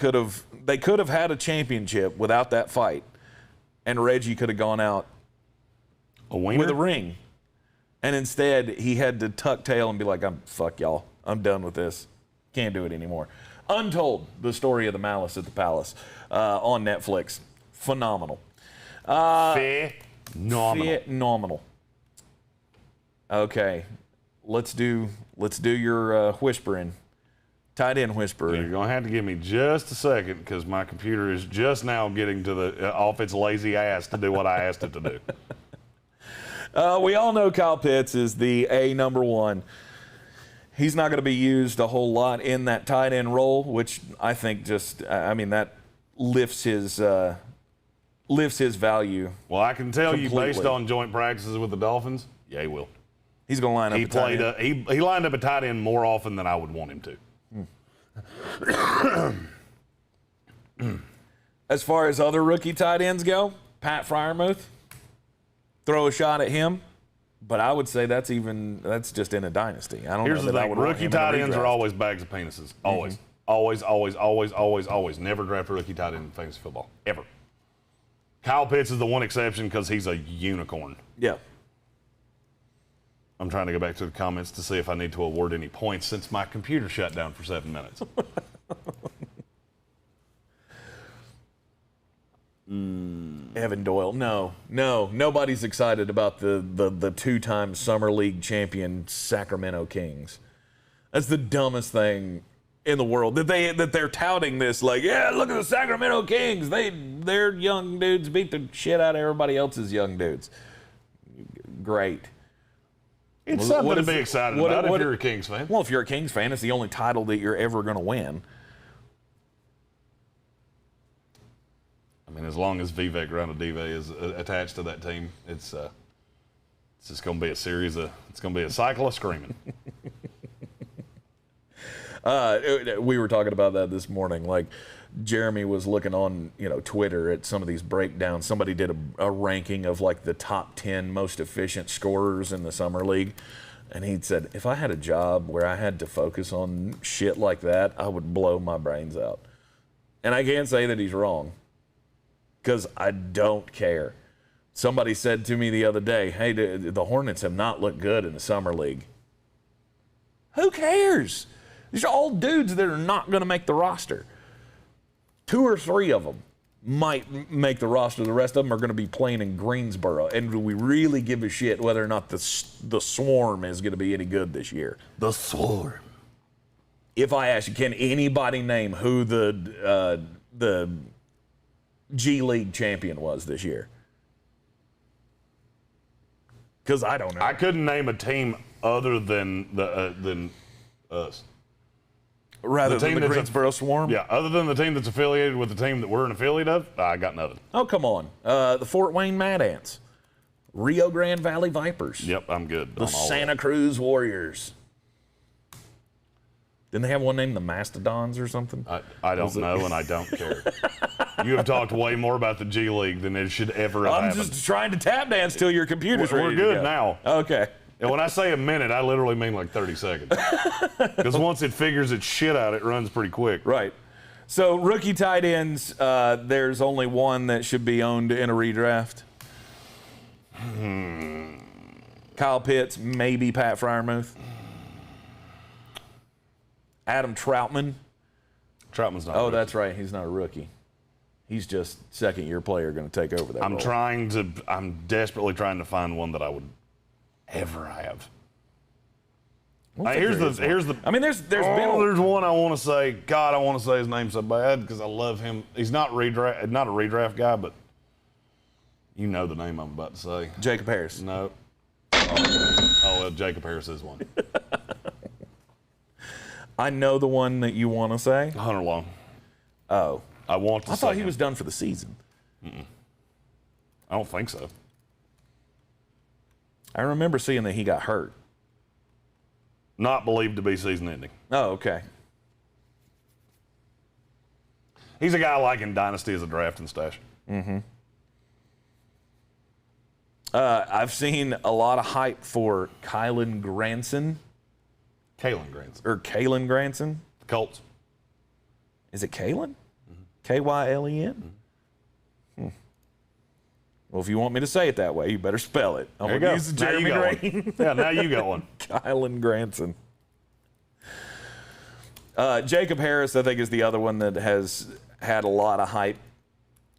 they could have had a championship without that fight, and Reggie could have gone out with a ring. And instead, he had to tuck tail and be like, fuck y'all. I'm done with this. Can't do it anymore. Untold, the story of the Malice at the Palace on Netflix. Phenomenal. Phenomenal. Okay, let's do your whispering. Tight end whisperer. You're going to have to give me just a second because my computer is just now getting to off its lazy ass to do what I asked it to do. We all know Kyle Pitts is the number one. He's not going to be used a whole lot in that tight end role, which I think that lifts his value. Well, I can tell completely. you based on joint practices with the Dolphins, yeah, he will. He's going to line up. He lined up a tight end more often than I would want him to. As far as other rookie tight ends go, Pat Freiermuth, throw a shot at him. But I would say that's just in a dynasty. I don't Here's know that the thing. I would want Rookie him in a tight ends redraft. are always bags of penises. Always. Always. Never draft a rookie tight end in fantasy football. Ever. Kyle Pitts is the one exception because he's a unicorn. Yeah. I'm trying to go back to the comments to see if I need to award any points since my computer shut down for 7 minutes. Evan Doyle. No. Nobody's excited about the two-time Summer League champion Sacramento Kings. That's the dumbest thing in the world. That they're touting this like, yeah, look at the Sacramento Kings. Their young dudes beat the shit out of everybody else's young dudes. Great. It's something to be excited about if you're a Kings fan. Well, if you're a Kings fan, it's the only title that you're ever going to win. I mean, as long as Vivek Ranadive is attached to that team, it's just going to be it's going to be a cycle of screaming. We were talking about that this morning. Like, Jeremy was looking on, Twitter at some of these breakdowns. Somebody did a ranking of like the top 10 most efficient scorers in the summer league. And he said, if I had a job where I had to focus on shit like that, I would blow my brains out. And I can't say that he's wrong, because I don't care. Somebody said to me the other day, hey, the Hornets have not looked good in the summer league. Who cares? These are all dudes that are not going to make the roster. 2 or 3 of them might make the roster. The rest of them are going to be playing in Greensboro. And do we really give a shit whether or not the Swarm is going to be any good this year? The Swarm. If I ask you, can anybody name who the G League champion was this year? Because I don't know. I couldn't name a team other than us. Rather than the Greensboro Swarm? Yeah, other than the team that's affiliated with the team that we're an affiliate of, I got nothing. Oh, come on. The Fort Wayne Mad Ants. Rio Grande Valley Vipers. Yep, I'm good. The Santa Cruz Warriors. Didn't they have one named the Mastodons or something? I don't know, and I don't care. You have talked way more about the G League than it should ever have happened. I'm just trying to tap dance till your computer's ready We're to good go. now. Okay. And when I say a minute, I literally mean like 30 seconds. Because once it figures its shit out, it runs pretty quick. Right. So rookie tight ends, there's only one that should be owned in a redraft. Kyle Pitts, maybe Pat Freiermuth. Adam Troutman. Troutman's not. Oh, that's right. He's not a rookie. He's just second-year player going to take over that role. I'm desperately trying to find one that I would ever have. Here's the. I mean, there's been. There's one I want to say. God, I want to say his name so bad because I love him. He's not a redraft guy, but you know the name I'm about to say. Jacob Harris. No. Oh well, Jacob Harris is one. I know the one that you want to say. Hunter Long. Oh. I want to. I thought he was done for the season. I don't think so. I remember seeing that he got hurt. Not believed to be season-ending. Oh, okay. He's a guy I like in Dynasty as a drafting stash. I've seen a lot of hype for Kalen Granson. Kalen Granson. Colts. Is it Kalen? K-Y-L-E-N? Well, if you want me to say it that way, you better spell it. I'm going to use Jeremy Greene. Yeah, now you got one. Kalen Granson. Jacob Harris, I think, is the other one that has had a lot of hype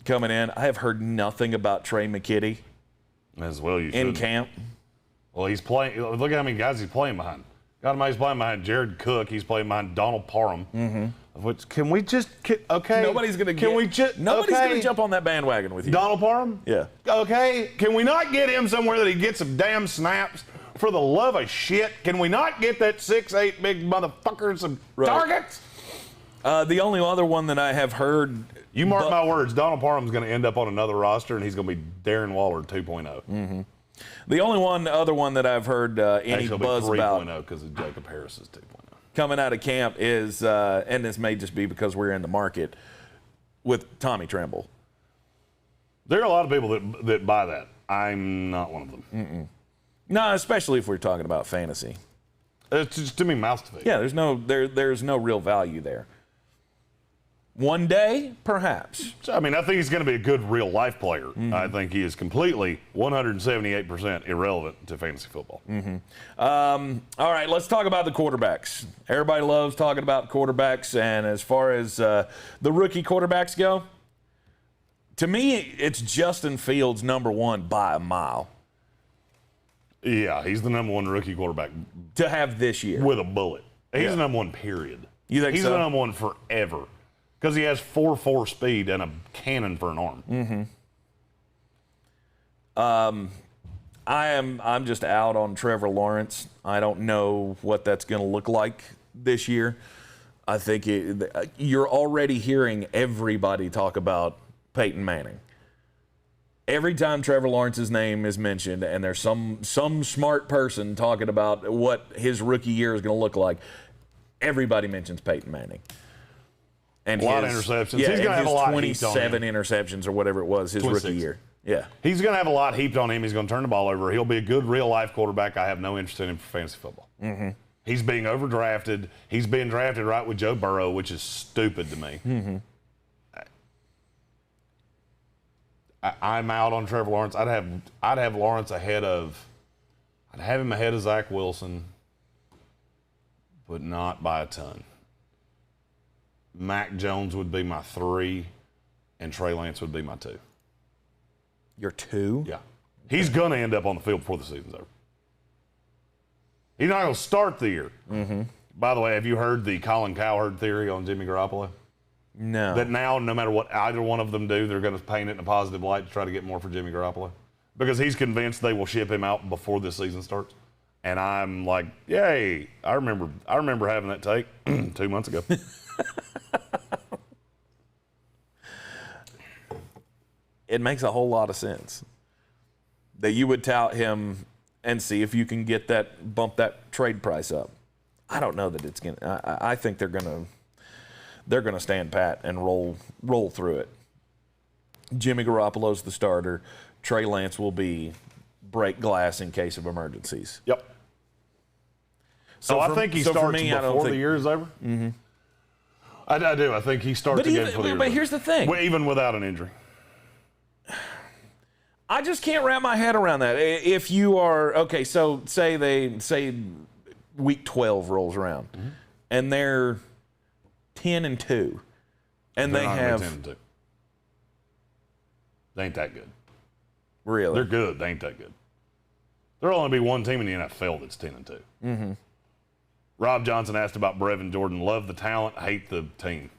coming in. I have heard nothing about Trey McKitty As well, you should. in camp. Well, he's playing. Look at how many guys he's playing behind. Got him. He's playing behind Jared Cook. He's playing behind Donald Parham. Of which, can we just? Okay. Nobody's going to jump on that bandwagon with you. Donald Parham? Yeah. Okay. Can we not get him somewhere that he gets some damn snaps? For the love of shit, can we not get that 6'8" big motherfucker some targets? The only other one that I have heard. You mark my words, Donald Parham's going to end up on another roster, and he's going to be Darren Waller 2.0. The only other one that I've heard any buzz about 3.0 because of Jacob Harris is 2.0. Coming out of camp is, and this may just be because we're in the market, with Tommy Tremble. There are a lot of people that buy that. I'm not one of them. No, especially if we're talking about fantasy. It's just too many mouths to feed. Yeah, there's no real value there. One day, perhaps. I mean, I think he's going to be a good real-life player. I think he is completely 178% irrelevant to fantasy football. All right, let's talk about the quarterbacks. Everybody loves talking about quarterbacks, and as far as the rookie quarterbacks go, to me, it's Justin Fields number one by a mile. Yeah, he's the number one rookie quarterback to have this year. With a bullet. He's the number one, period. You think he's so? the number one forever. Because he has 4.4 speed and a cannon for an arm. I'm just out on Trevor Lawrence. I don't know what that's going to look like this year. I think you're already hearing everybody talk about Peyton Manning. Every time Trevor Lawrence's name is mentioned and there's some smart person talking about what his rookie year is going to look like, everybody mentions Peyton Manning. And a lot of interceptions. Yeah, he's going to have a lot 27 interceptions or whatever it was his 26. rookie year. Yeah. He's going to have a lot heaped on him. He's going to turn the ball over. He'll be a good real-life quarterback. I have no interest in him for fantasy football. He's being overdrafted. He's being drafted right with Joe Burrow, which is stupid to me. I'm out on Trevor Lawrence. I'd have Lawrence ahead of Zach Wilson, but not by a ton. Mac Jones would be my 3, and Trey Lance would be my 2. Your 2? Yeah. He's going to end up on the field before the season's over. He's not going to start the year. By the way, have you heard the Colin Cowherd theory on Jimmy Garoppolo? No. That now, no matter what either one of them do, they're going to paint it in a positive light to try to get more for Jimmy Garoppolo. Because he's convinced they will ship him out before this season starts. And I'm like, yay. I remember having that take 2 months ago. It makes a whole lot of sense that you would tout him and see if you can get bump that trade price up. I don't know that it's gonna. I think they're gonna stand pat and roll through it. Jimmy Garoppolo's the starter. Trey Lance will be break glass in case of emergencies. Yep. So I think he starts before the year is over. I do. I think he starts again before the year. But here's the thing. Even without an injury. I just can't wrap my head around that. If you are okay, so say week 12 rolls around, and they're 10-2, and they have 10-2. They ain't that good. Really, they're good. They ain't that good. There'll only be one team in the NFL that's 10-2. Rob Johnson asked about Brevin Jordan. Love the talent, hate the team.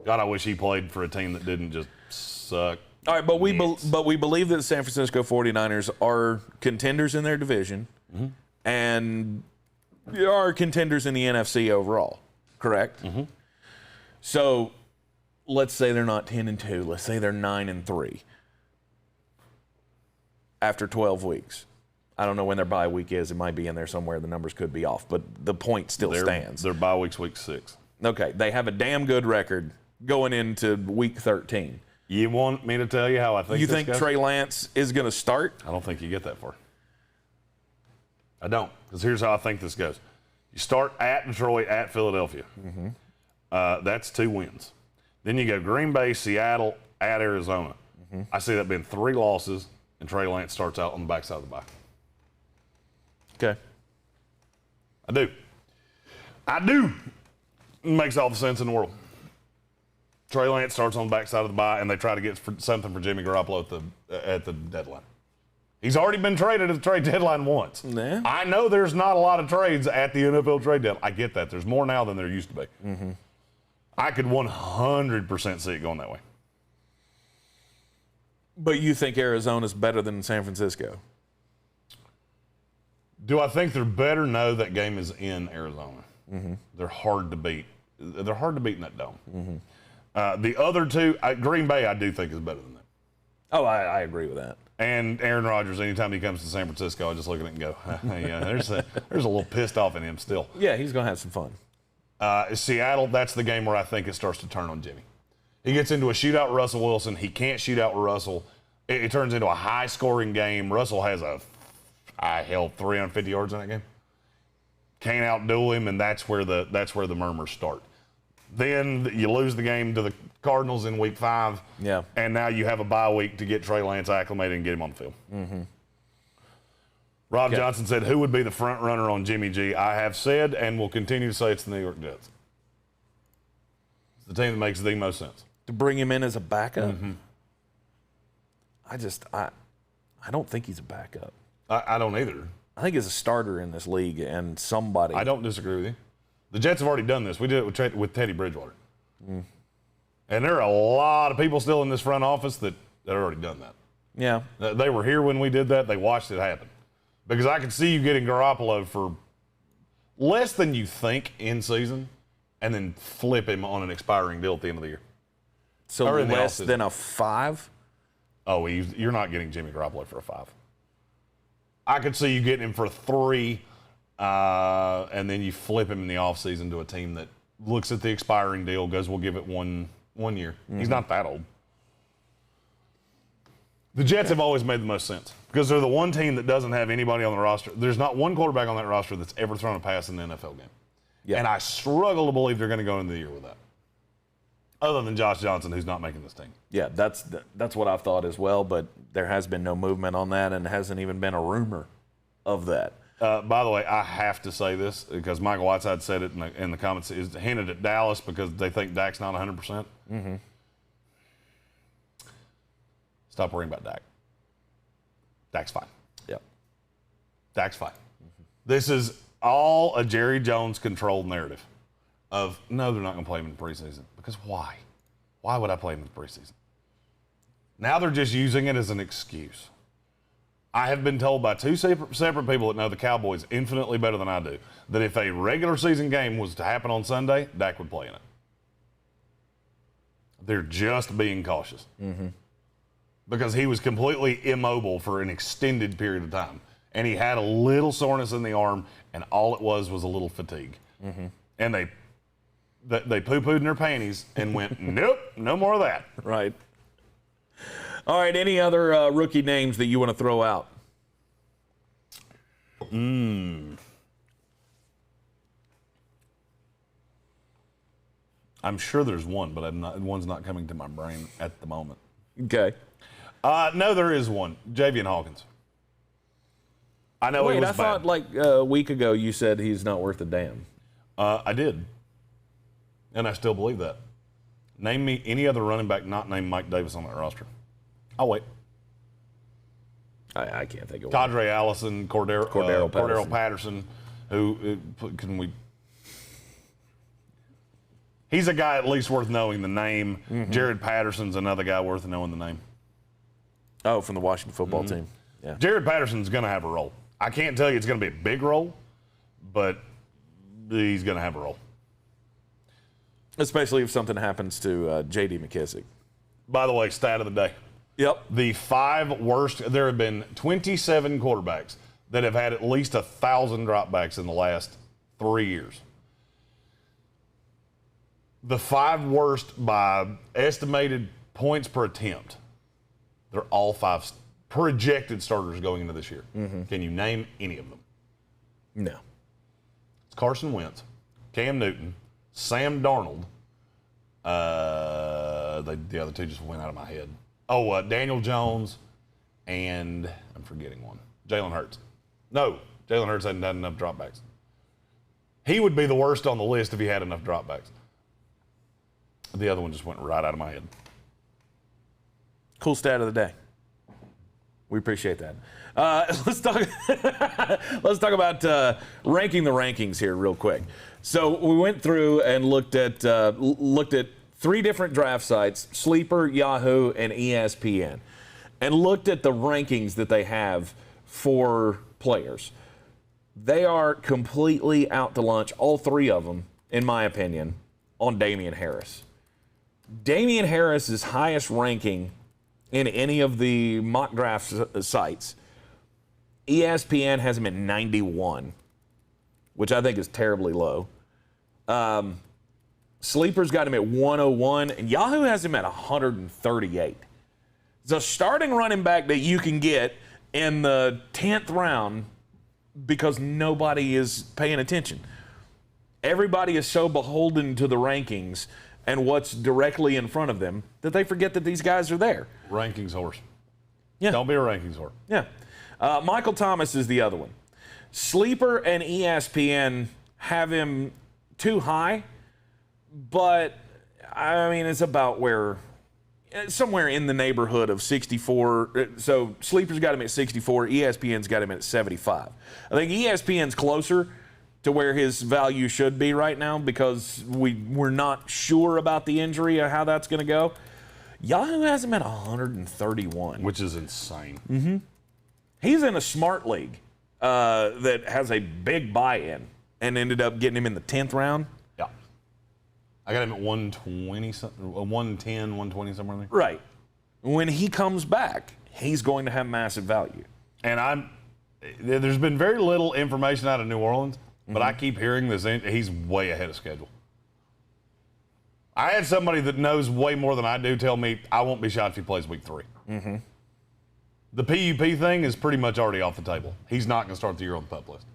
God, I wish he played for a team that didn't just suck. All right, but we believe that the San Francisco 49ers are contenders in their division and are contenders in the NFC overall, correct? So let's say they're not 10-2. Let's say they're 9-3 after 12 weeks. I don't know when their bye week is. It might be in there somewhere. The numbers could be off, but the point still stands. Their bye week's week 6. Okay, they have a damn good record going into week 13. You want me to tell you how I think You this think goes? Trey Lance is going to start? I don't think you get that far. I don't, because here's how I think this goes. You start at Detroit, at Philadelphia. That's 2 wins. Then you go Green Bay, Seattle, at Arizona. I see that being 3 losses, and Trey Lance starts out on the backside of the bye. Okay. I do. It makes all the sense in the world. Trey Lance starts on the backside of the bye, and they try to get something for Jimmy Garoppolo at the deadline. He's already been traded at the trade deadline once. Yeah. I know there's not a lot of trades at the NFL trade deadline. I get that. There's more now than there used to be. I could 100% see it going that way. But you think Arizona's better than San Francisco? Do I think they're better? No, that game is in Arizona. They're hard to beat. They're hard to beat in that dome. The other 2, Green Bay, I do think is better than them. Oh, I agree with that. And Aaron Rodgers, anytime he comes to San Francisco, I just look at it and go, yeah, there's a little pissed off in him still. Yeah, he's going to have some fun. Seattle, that's the game where I think it starts to turn on Jimmy. He gets into a shootout with Russell Wilson. He can't shoot out with Russell. It turns into a high-scoring game. Russell has 350 yards in that game. Can't outdo him, and that's where the murmurs start. Then you lose the game to the Cardinals in week 5. Yeah. And now you have a bye week to get Trey Lance acclimated and get him on the field. Rob Johnson said, who would be the front runner on Jimmy G? I have said and will continue to say it's the New York Jets. It's the team that makes the most sense. To bring him in as a backup? I don't think he's a backup. I don't either. I think he's a starter in this league and somebody. I don't disagree with you. The Jets have already done this. We did it with Teddy Bridgewater. And there are a lot of people still in this front office that have already done that. Yeah. They were here when we did that. They watched it happen. Because I could see you getting Garoppolo for less than you think in season and then flip him on an expiring deal at the end of the year. So less than a 5? Oh, you're not getting Jimmy Garoppolo for a 5. I could see you getting him for a 3, and then you flip him in the offseason to a team that looks at the expiring deal, goes, we'll give it one year. He's not that old. The Jets have always made the most sense because they're the one team that doesn't have anybody on the roster. There's not one quarterback on that roster that's ever thrown a pass in the NFL game. Yeah. And I struggle to believe they're going to go into the year with that. Other than Josh Johnson, who's not making this team. Yeah, that's what I've thought as well, but there has been no movement on that and hasn't even been a rumor of that. By the way, I have to say this because Michael Whiteside said it in the comments. Is hinted at Dallas because they think Dak's not 100%. Stop worrying about Dak. Dak's fine. Yep. Dak's fine. This is all a Jerry Jones controlled narrative of, no, they're not going to play him in the preseason. Because why? Why would I play him in the preseason? Now they're just using it as an excuse. I have been told by 2 separate people that know the Cowboys infinitely better than I do that if a regular season game was to happen on Sunday, Dak would play in it. They're just being cautious. Because he was completely immobile for an extended period of time. And he had a little soreness in the arm, and all it was a little fatigue. And they poo-pooed in their panties and went, nope, no more of that. Right. All right, any other rookie names that you want to throw out? I'm sure there's one, but one's not coming to my brain at the moment. Okay. No, there is one. Javian Hawkins. I know he was bad. I thought like a week ago you said he's not worth a damn. I did. And I still believe that. Name me any other running back not named Mike Davis on that roster. I'll wait. I can't think of Kadre Allison, Cordero Patterson, Who can we? He's a guy at least worth knowing the name. Mm-hmm. Jared Patterson's another guy worth knowing the name. Oh, from the Washington football team. Yeah. Jared Patterson's going to have a role. I can't tell you it's going to be a big role, but he's going to have a role. Especially if something happens to J.D. McKissick. By the way, stat of the day. Yep. The 5 worst, there have been 27 quarterbacks that have had at least 1,000 dropbacks in the last 3 years. The 5 worst by estimated points per attempt, they're all 5 projected starters going into this year. Mm-hmm. Can you name any of them? No. It's Carson Wentz, Cam Newton, Sam Darnold. The other 2 just went out of my head. Oh, Daniel Jones, and I'm forgetting one. Jalen Hurts. No, Jalen Hurts hadn't had enough dropbacks. He would be the worst on the list if he had enough dropbacks. The other one just went right out of my head. Cool stat of the day. We appreciate that. Let's talk about ranking the rankings here real quick. So we went through and looked at 3 different draft sites: Sleeper, Yahoo, and ESPN, and looked at the rankings that they have for players. They are completely out to lunch, all 3 of them, in my opinion, on Damien Harris. Damien Harris's highest ranking in any of the mock draft sites, ESPN has him at 91, which I think is terribly low. Sleeper's got him at 101, and Yahoo has him at 138. It's a starting running back that you can get in the 10th round because nobody is paying attention. Everybody is so beholden to the rankings and what's directly in front of them that they forget that these guys are there. Rankings horse. Yeah. Don't be a rankings horse. Yeah. Michael Thomas is the other one. Sleeper and ESPN have him too high, but I mean, it's about somewhere in the neighborhood of 64. So Sleeper's got him at 64. ESPN's got him at 75. I think ESPN's closer to where his value should be right now because we're not sure about the injury or how that's going to go. Yahoo has him at 131. Which is insane. Mm-hmm. He's in a smart league that has a big buy-in and ended up getting him in the 10th round. Yeah. I got him at 120, 110, 120, somewhere in there. Right. When he comes back, he's going to have massive value. And there's been very little information out of New Orleans, but I keep hearing this. He's way ahead of schedule. I had somebody that knows way more than I do tell me I won't be shocked if he plays week 3. Mm-hmm. The PUP thing is pretty much already off the table. He's not going to start the year on the PUP list.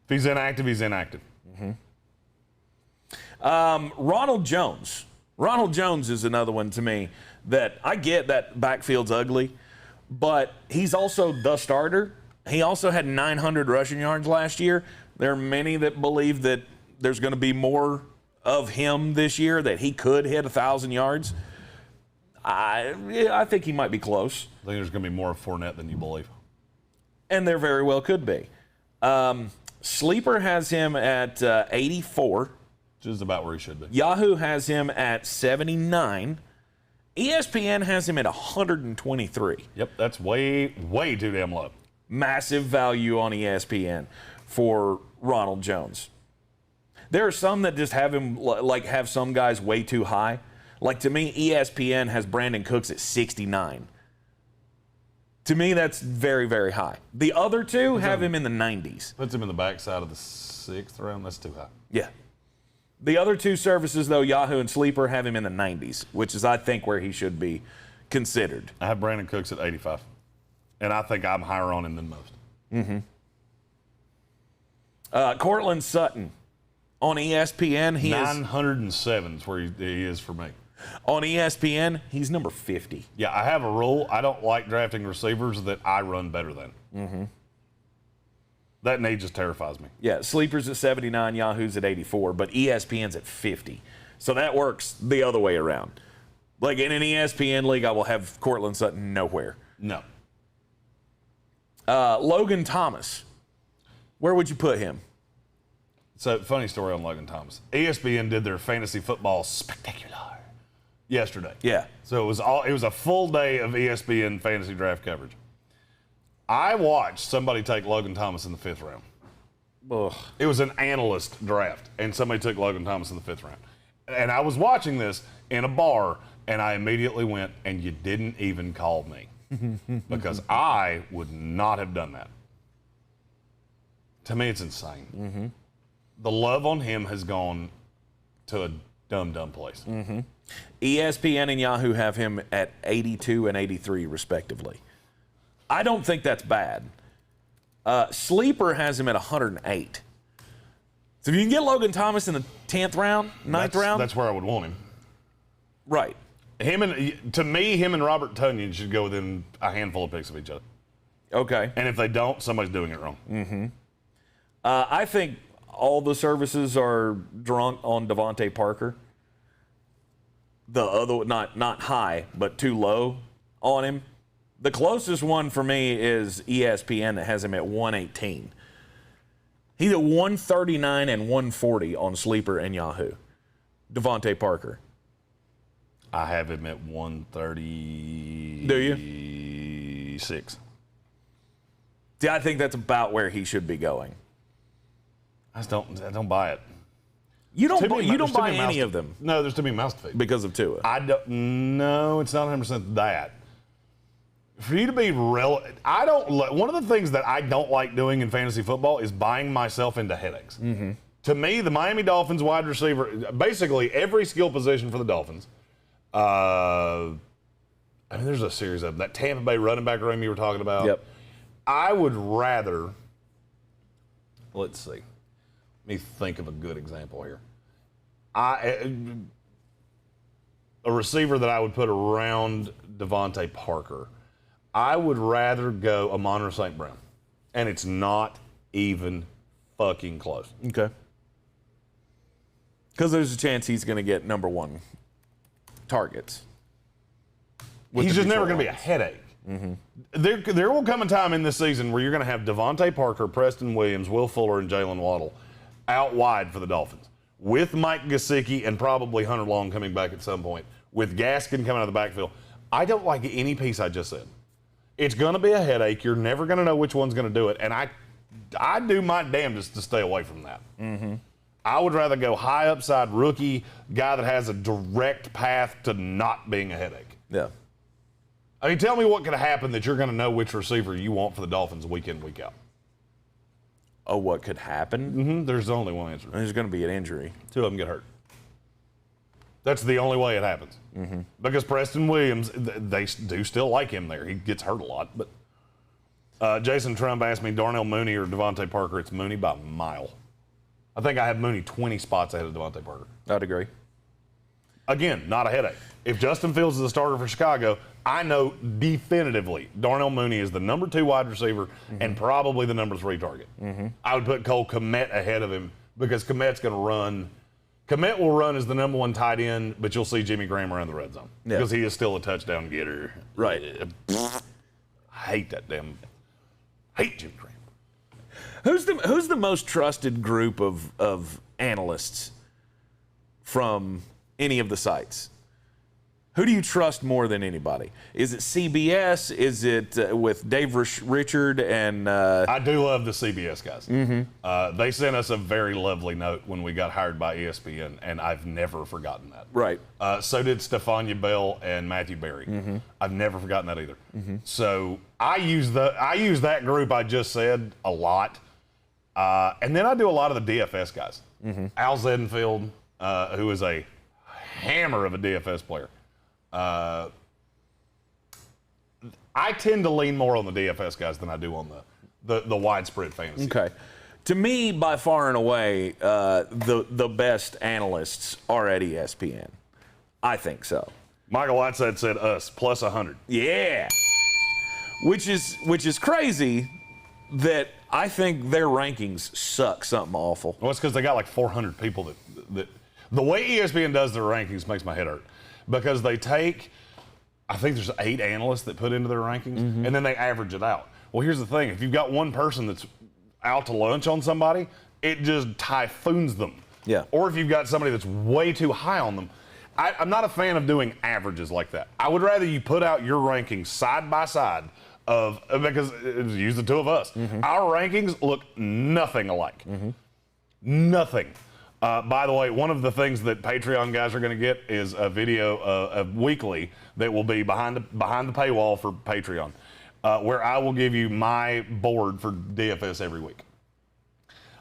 If he's inactive, he's inactive. Mm-hmm. Ronald Jones. Ronald Jones is another one to me that I get that backfield's ugly, but he's also the starter. He also had 900 rushing yards last year. There are many that believe that there's going to be more of him this year, that he could hit 1,000 yards. I think he might be close. I think there's going to be more of Fournette than you believe. And there very well could be. Sleeper has him at 84. Which is about where he should be. Yahoo has him at 79. ESPN has him at 123. Yep, that's way, way too damn low. Massive value on ESPN for Ronald Jones. There are some that just have him, have some guys way too high. Like, to me, ESPN has Brandon Cooks at 69. To me, that's very, very high. The other two have him in the 90s. Puts him in the backside of the 6th round. That's too high. Yeah. The other 2 services, though, Yahoo and Sleeper, have him in the 90s, which is, I think, where he should be considered. I have Brandon Cooks at 85. And I think I'm higher on him than most. Mm-hmm. Cortland Sutton on ESPN. He 907 is where he is for me. On ESPN, he's number 50. Yeah, I have a rule. I don't like drafting receivers that I run better than. Mm-hmm. That name just terrifies me. Yeah, Sleeper's at 79, Yahoo's at 84, but ESPN's at 50. So that works the other way around. Like in an ESPN league, I will have Cortland Sutton nowhere. No. Logan Thomas. Where would you put him? So, funny story on Logan Thomas. ESPN did their fantasy football spectacular yesterday. Yeah. So it was a full day of ESPN fantasy draft coverage. I watched somebody take Logan Thomas in the 5th round. Ugh. It was an analyst draft, and somebody took Logan Thomas in the 5th round. And I was watching this in a bar, and I immediately went, and you didn't even call me. Because I would not have done that. To me, it's insane. Mm-hmm. The love on him has gone to a dumb place. Mm-hmm. ESPN and Yahoo have him at 82 and 83, respectively. I don't think that's bad. Sleeper has him at 108. So if you can get Logan Thomas in the 10th round, 9th round. That's where I would want him. Right. To me, him and Robert Tonyan should go within a handful of picks of each other. Okay. And if they don't, somebody's doing it wrong. Mm-hmm. I think all the services are drunk on Devontae Parker. The other, not high, but too low on him. The closest one for me is ESPN that has him at 118. He's at 139 and 140 on Sleeper and Yahoo. Devontae Parker. I have him at 136. Do you? See, I think that's about where he should be going. I don't buy it. You don't buy any of them. No, there's too many mouths to feed. Because of Tua. No, it's not 100% that. For you to be one of the things that I don't like doing in fantasy football is buying myself into headaches. Mm-hmm. To me, the Miami Dolphins wide receiver, basically every skill position for the Dolphins. There's a series of them. That Tampa Bay running back room you were talking about. Yep. I would rather, let's see. Let me think of a good example here. A receiver that I would put around Devontae Parker. I would rather go Amon-Ra St. Brown. And it's not even fucking close. Okay. Because there's a chance he's going to get number 1 targets. He's just never going to be a headache. Mm-hmm. There will come a time in this season where you're going to have Devontae Parker, Preston Williams, Will Fuller, and Jalen Waddle out wide for the Dolphins, with Mike Gesicki and probably Hunter Long coming back at some point, with Gaskin coming out of the backfield. I don't like any piece I just said. It's going to be a headache. You're never going to know which one's going to do it, and I do my damnedest to stay away from that. Mm-hmm. I would rather go high upside rookie, guy that has a direct path to not being a headache. Yeah. I mean, tell me what could happen that you're going to know which receiver you want for the Dolphins week in, week out. Oh, what could happen? Mm-hmm. There's only one answer. There's going to be an injury. 2 of them get hurt. That's the only way it happens. Mm-hmm. Because Preston Williams, they do still like him there. He gets hurt a lot. But Jason Trump asked me, Darnell Mooney or Devontae Parker. It's Mooney by a mile. I think I have Mooney 20 spots ahead of Devontae Parker. I'd agree. Again, not a headache. If Justin Fields is the starter for Chicago, I know definitively Darnell Mooney is the number 2 wide receiver and probably the number 3 target. Mm-hmm. I would put Cole Kmet ahead of him because Kmet's going to run. Kmet will run as the number 1 tight end, but you'll see Jimmy Graham around the red zone because he is still a touchdown getter. Right. I hate that damn. Hate Jimmy Graham. Who's the most trusted group of analysts from any of the sites? Who do you trust more than anybody? Is it CBS? Is it with Dave Richard and? I do love the CBS guys. Mm-hmm. They sent us a very lovely note when we got hired by ESPN, and I've never forgotten that. Right. So did Stefania Bell and Matthew Berry. Mm-hmm. I've never forgotten that either. Mm-hmm. So I use that group I just said a lot, and then I do a lot of the DFS guys. Mm-hmm. Al Zedenfield, who is a hammer of a DFS player. I tend to lean more on the DFS guys than I do on the widespread fantasy. Okay. To me, by far and away, the best analysts are at ESPN. I think so. Michael Whiteside said us, plus 100. Yeah. Which is crazy that I think their rankings suck something awful. Well, it's because they got like 400 people that the way ESPN does their rankings makes my head hurt. Because they take, I think there's 8 analysts that put into their rankings, and then they average it out. Well, here's the thing. If you've got one person that's out to lunch on somebody, it just typhoons them. Yeah. Or if you've got somebody that's way too high on them. I'm not a fan of doing averages like that. I would rather you put out your rankings side by side because use the two of us. Our rankings look nothing alike. Nothing. By the way, one of the things that Patreon guys are going to get is a video weekly that will be behind the paywall for Patreon, where I will give you my board for DFS every week.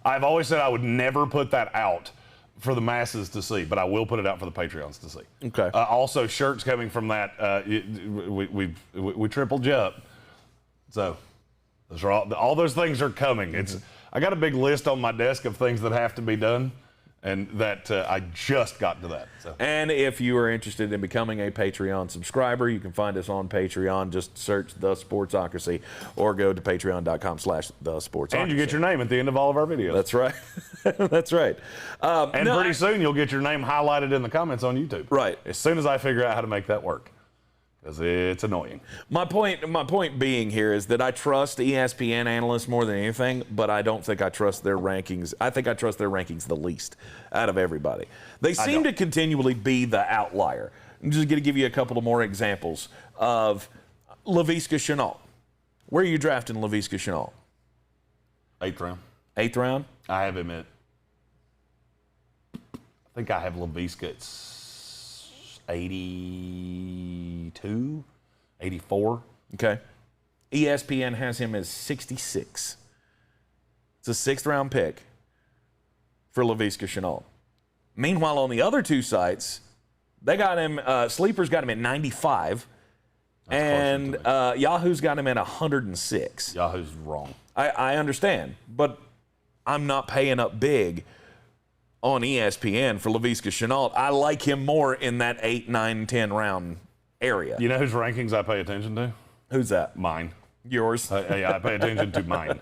I've always said I would never put that out for the masses to see, but I will put it out for the Patreons to see. Okay. Also, shirts coming from that. We tripled you up. So those are all those things are coming. I got a big list on my desk of things that have to be done, and that I just got to that. So. And if you are interested in becoming a Patreon subscriber, you can find us on Patreon. Just search The Sportsocracy or go to patreon.com/thesportsocracy. And you get your name at the end of all of our videos. That's right. That's right. Pretty soon you'll get your name highlighted in the comments on YouTube. Right. As soon as I figure out how to make that work. Because it's annoying. My point being here is that I trust ESPN analysts more than anything, but I don't think I trust their rankings. I think I trust their rankings the least out of everybody. They seem to continually be the outlier. I'm just going to give you a couple of more examples of Laviska Shenault. Where are you drafting Laviska Shenault? 8th round. 8th round? I have him at, I think I have Laviska at 82, 84. Okay. ESPN has him as 66. It's a 6th round pick for Laviska Shenault. Meanwhile, on the other two sites, they got him, Sleeper's got him at 95, and Yahoo's got him at 106. Yahoo's wrong. I understand, but I'm not paying up big on ESPN for Laviska Shenault. I like him more in that 8, 9, 10 round area. You know whose rankings I pay attention to? Who's that? Mine. Yours? Yeah, I pay attention to mine.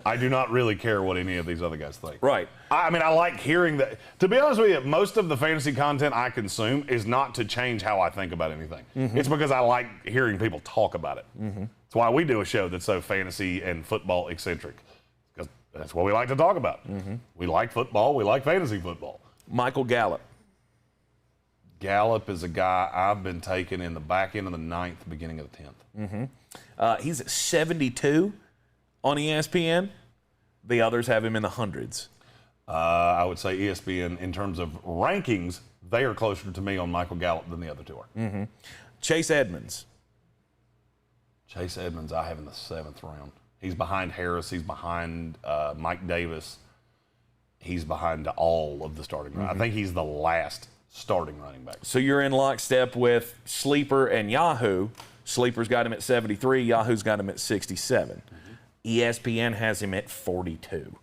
I do not really care what any of these other guys think. Right. I mean, I like hearing that. To be honest with you, most of the fantasy content I consume is not to change how I think about anything. It's because I like hearing people talk about it. That's why we do a show that's so fantasy and football eccentric. Because that's what we like to talk about. We like football. We like fantasy football. Michael Gallup. Gallup is a guy I've been taking in the back end of the 9th, beginning of the 10th. He's at 72 on ESPN. The others have him in the hundreds. I would say ESPN, in terms of rankings, they are closer to me on Michael Gallup than the other two are. Chase Edmonds. Chase Edmonds I have in the 7th round. He's behind Harris. He's behind Mike Davis. He's behind all of the starting running. I think he's the last starting running back. So you're in lockstep with Sleeper and Yahoo. Sleeper's got him at 73. Yahoo's got him at 67. ESPN has him at 42.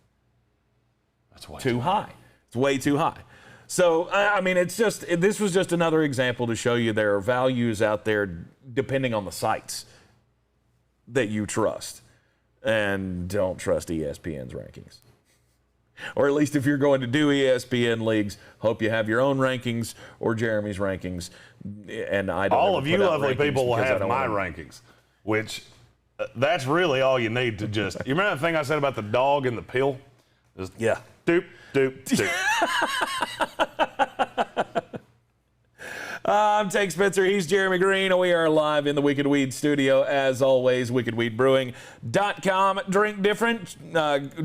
That's way too high. It's way too high. So, I mean, this was just another example to show you there are values out there depending on the sites that you trust. And don't trust ESPN's rankings. Or at least if you're going to do ESPN leagues, hope you have your own rankings or Jeremy's rankings. And I don't. All of you lovely people will have my rankings, which that's really all you need to just. You remember the thing I said about the dog and the pill? Just yeah. Doop, doop, doop. I'm Tank Spencer. He's Jeremy Greene. We are live in the Wicked Weed studio, as always, wickedweedbrewing.com. Drink different.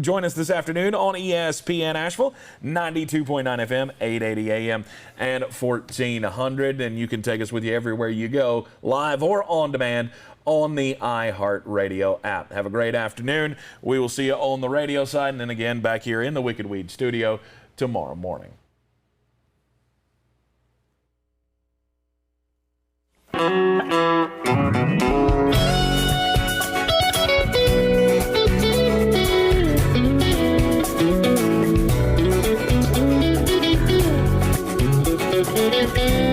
Join us this afternoon on ESPN Asheville, 92.9 FM, 880 AM, and 1400. And you can take us with you everywhere you go, live or on demand, on the iHeartRadio app. Have a great afternoon. We will see you on the radio side, and then again back here in the Wicked Weed studio tomorrow morning. Thank you.